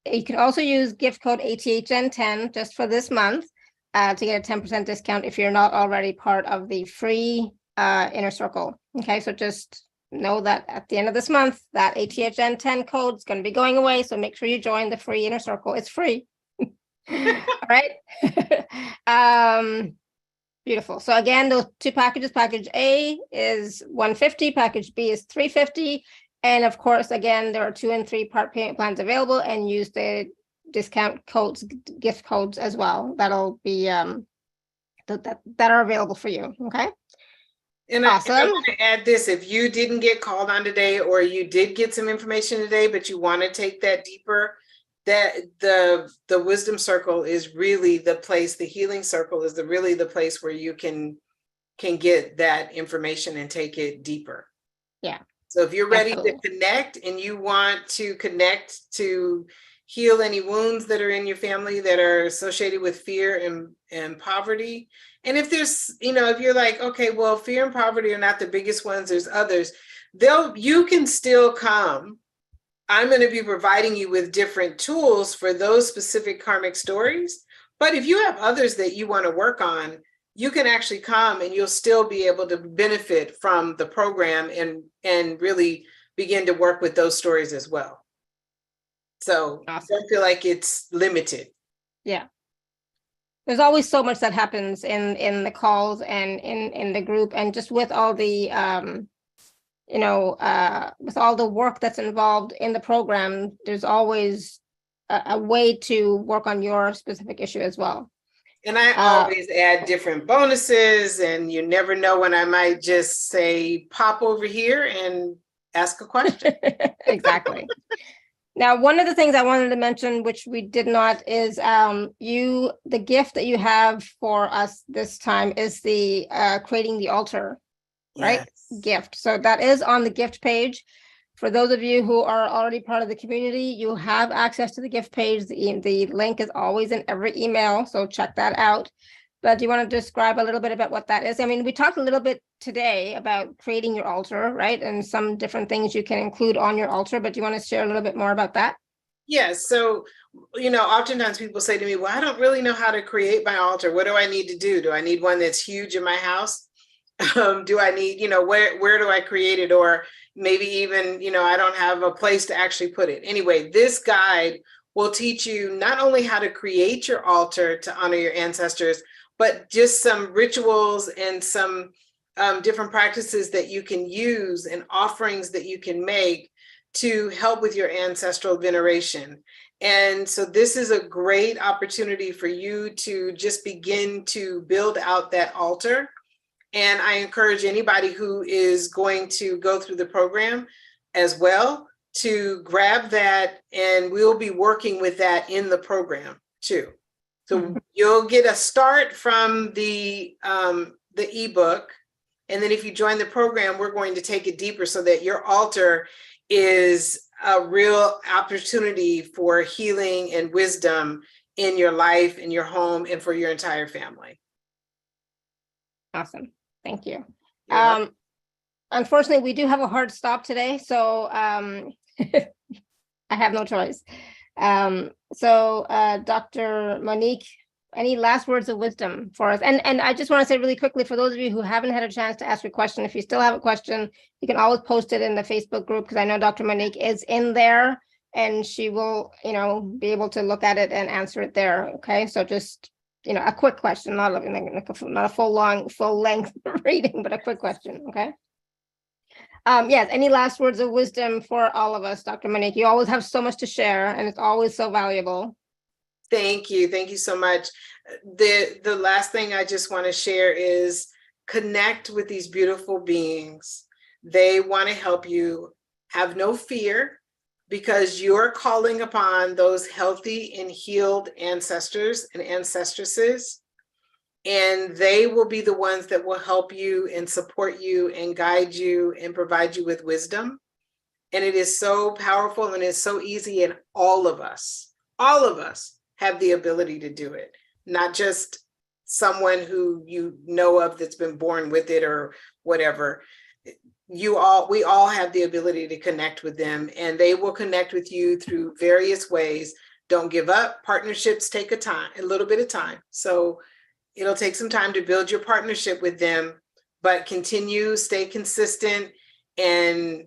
You can also use gift code ATHN10 just for this month to get a 10% discount if you're not already part of the free Inner Circle. Okay, so just know that at the end of this month, that ATHN10 code is going to be going away. So make sure you join the free Inner Circle. It's free. All right. Beautiful. So again, those 2 packages, package A is $150, package B is $350. And of course, again, there are 2 and 3 part payment plans available, and use the discount codes, gift codes as well. That'll be that are available for you. Okay. And awesome. I want to add this: if you didn't get called on today, or you did get some information today, but you want to take that deeper, that the wisdom circle is really the place. The healing circle is really the place where you can get that information and take it deeper. Yeah. So if you're ready to connect and you want to connect to heal any wounds that are in your family that are associated with fear and poverty. And if there's, if you're like, okay, well, fear and poverty are not the biggest ones, there's others, you can still come. I'm going to be providing you with different tools for those specific karmic stories. But if you have others that you want to work on, you can actually come and you'll still be able to benefit from the program and really begin to work with those stories as well. So awesome. Don't feel like it's limited. Yeah. There's always so much that happens in the calls and in the group, and just with all the with all the work that's involved in the program, there's always a way to work on your specific issue as well. And I always add different bonuses, and you never know when I might just say, pop over here and ask a question. Exactly. Now, one of the things I wanted to mention, which we did not, is the gift that you have for us this time is the creating the altar, right? Yes. Gift. So that is on the gift page. For those of you who are already part of the community, you have access to the gift page. The link is always in every email, so check that out. But do you want to describe a little bit about what that is? I mean, we talked a little bit today about creating your altar, right? And some different things you can include on your altar, but do you want to share a little bit more about that? Yes. So, oftentimes people say to me, well, I don't really know how to create my altar. What do I need to do? Do I need one that's huge in my house? Do I need, where do I create it? Or maybe even, I don't have a place to actually put it. Anyway, this guide will teach you not only how to create your altar to honor your ancestors, but just some rituals and some different practices that you can use and offerings that you can make to help with your ancestral veneration. And so this is a great opportunity for you to just begin to build out that altar. And I encourage anybody who is going to go through the program as well to grab that, and we'll be working with that in the program too. So you'll get a start from the ebook, and then if you join the program, we're going to take it deeper so that your altar is a real opportunity for healing and wisdom in your life, in your home, and for your entire family. Awesome. Thank you. Unfortunately, we do have a hard stop today, so I have no choice. Dr.MoNique, any last words of wisdom for us? And I just want to say really quickly, for those of you who haven't had a chance to ask a question, if you still have a question, you can always post it in the Facebook group, because I know Dr. MoNique is in there and she will, be able to look at it and answer it there. Okay, so just, a quick question, not a full length reading, but a quick question. Okay. Yes, any last words of wisdom for all of us, Dr. MoNique? You always have so much to share, and it's always so valuable. Thank you. Thank you so much. The last thing I just want to share is connect with these beautiful beings. They want to help you. Have no fear, because you're calling upon those healthy and healed ancestors and ancestresses. And they will be the ones that will help you and support you and guide you and provide you with wisdom. And it is so powerful and it's so easy. And all of us have the ability to do it, not just someone who you know of that's been born with it or whatever. We all have the ability to connect with them, and they will connect with you through various ways. Don't give up. Partnerships take a little bit of time. So it'll take some time to build your partnership with them, but continue, stay consistent, and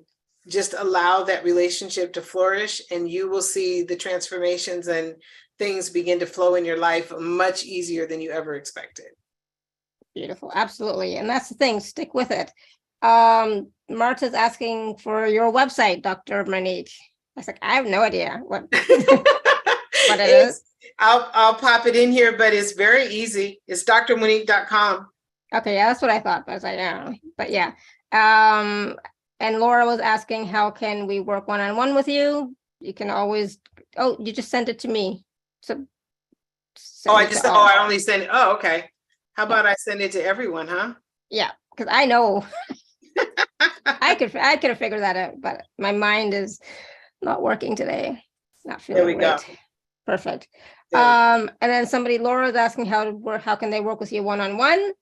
just allow that relationship to flourish, and you will see the transformations and things begin to flow in your life much easier than you ever expected. Beautiful. Absolutely. And that's the thing, stick with it. Marta's asking for your website, Dr. MoNique. I was like, I have no idea what, what it is. I'll pop it in here, but it's very easy. It's drmonique.com. Okay, yeah, that's what I thought. But I was like, yeah, but yeah. And Laura was asking, how can we work one-on-one with you? You can always, you just sent it to me. So I only send it. Oh, okay. How about I send it to everyone, huh? Yeah, because I know I could have figured that out, but my mind is not working today. Not feeling there we great. Go. Perfect. And then Laura is asking how can they work with you one-on-one?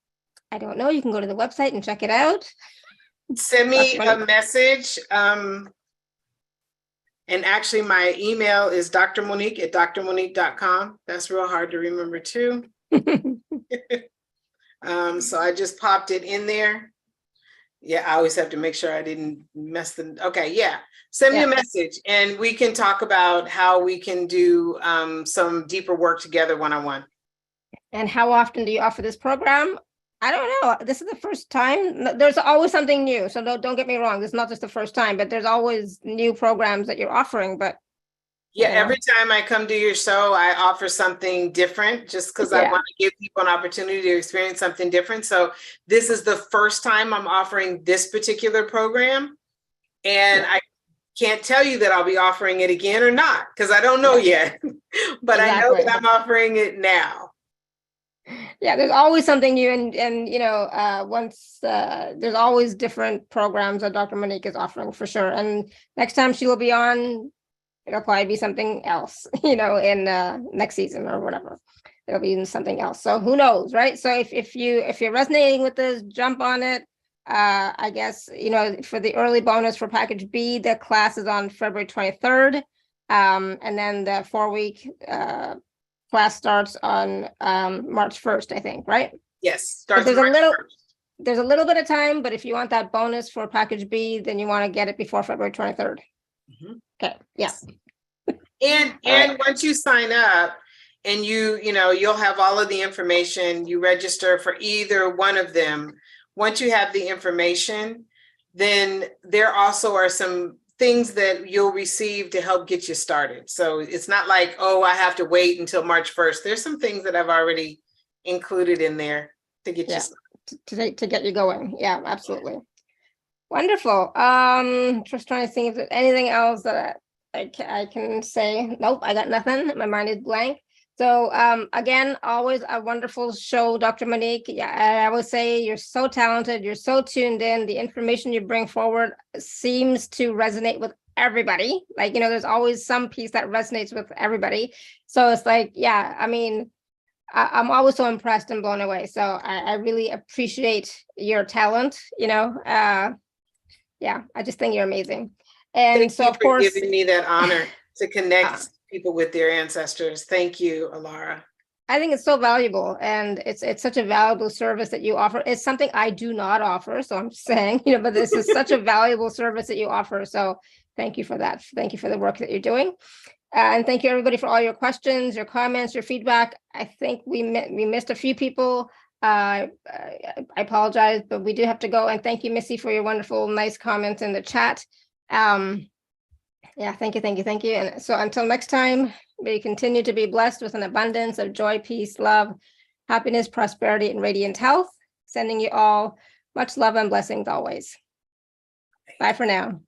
I don't know. You can go to the website and check it out. Send me a message. And actually my email is drmonique@drmonique.com. That's real hard to remember too. So I just popped it in there. Yeah, I always have to make sure I didn't mess them. Okay, yeah. Send me a message and we can talk about how we can do some deeper work together one-on-one. And how often do you offer this program? I don't know. This is the first time. There's always something new. So don't get me wrong. This is not just the first time, but there's always new programs that you're offering. But Yeah, you know, every time I come to your show, I offer something different just because I Yeah. want to give people an opportunity to experience something different. So this is the first time I'm offering this particular program. And I can't tell you that I'll be offering it again or not, because I don't know yet. But I know Exactly. that I'm offering it now. Yeah, there's always something new, and you know, once there's always different programs that Dr.MoNique is offering for sure. And next time she will be on, it'll probably be something else, you know, in next season or whatever. It'll be in something else. So who knows, right? So if you're resonating with this, jump on it. I guess, you know, for the early bonus for package B, the class is on February 23rd. And then the 4-week class starts on March 1st, I think, right? Yes, So starts there's March a little 1st. there's a little bit of time, but if you want that bonus for package B, then you want to get it before February 23rd. Mhm. Okay. Yeah. And once you sign up and you'll have all of the information, you register for either one of them. Once you have the information, then there also are some things that you'll receive to help get you started. So it's not like, oh, I have to wait until March 1st. There's some things that I've already included in there to get you started. To get you going. Yeah, absolutely. Wonderful. Just trying to think if there's anything else that I can say. Nope, I got nothing. My mind is blank. So again, always a wonderful show, Dr.MoNique. Yeah, I would say you're so talented, you're so tuned in. The information you bring forward seems to resonate with everybody. Like, you know, there's always some piece that resonates with everybody. So it's like, yeah, I mean, I'm always so impressed and blown away. So I really appreciate your talent, you know. Yeah, I just think you're amazing. And Thank so you of for course, giving me that honor to connect people with their ancestors. Thank you, Alara. I think it's so valuable, and it's such a valuable service that you offer. It's something I do not offer, so I'm just saying, you know, but this is such a valuable service that you offer. So thank you for that. Thank you for the work that you're doing. And thank you everybody for all your questions, your comments, your feedback. I think we missed a few people. I apologize, but we do have to go. And thank you, Missy, for your wonderful, nice comments in the chat. Yeah, thank you. And so until next time, may you continue to be blessed with an abundance of joy, peace, love, happiness, prosperity, and radiant health. Sending you all much love and blessings always. Bye for now.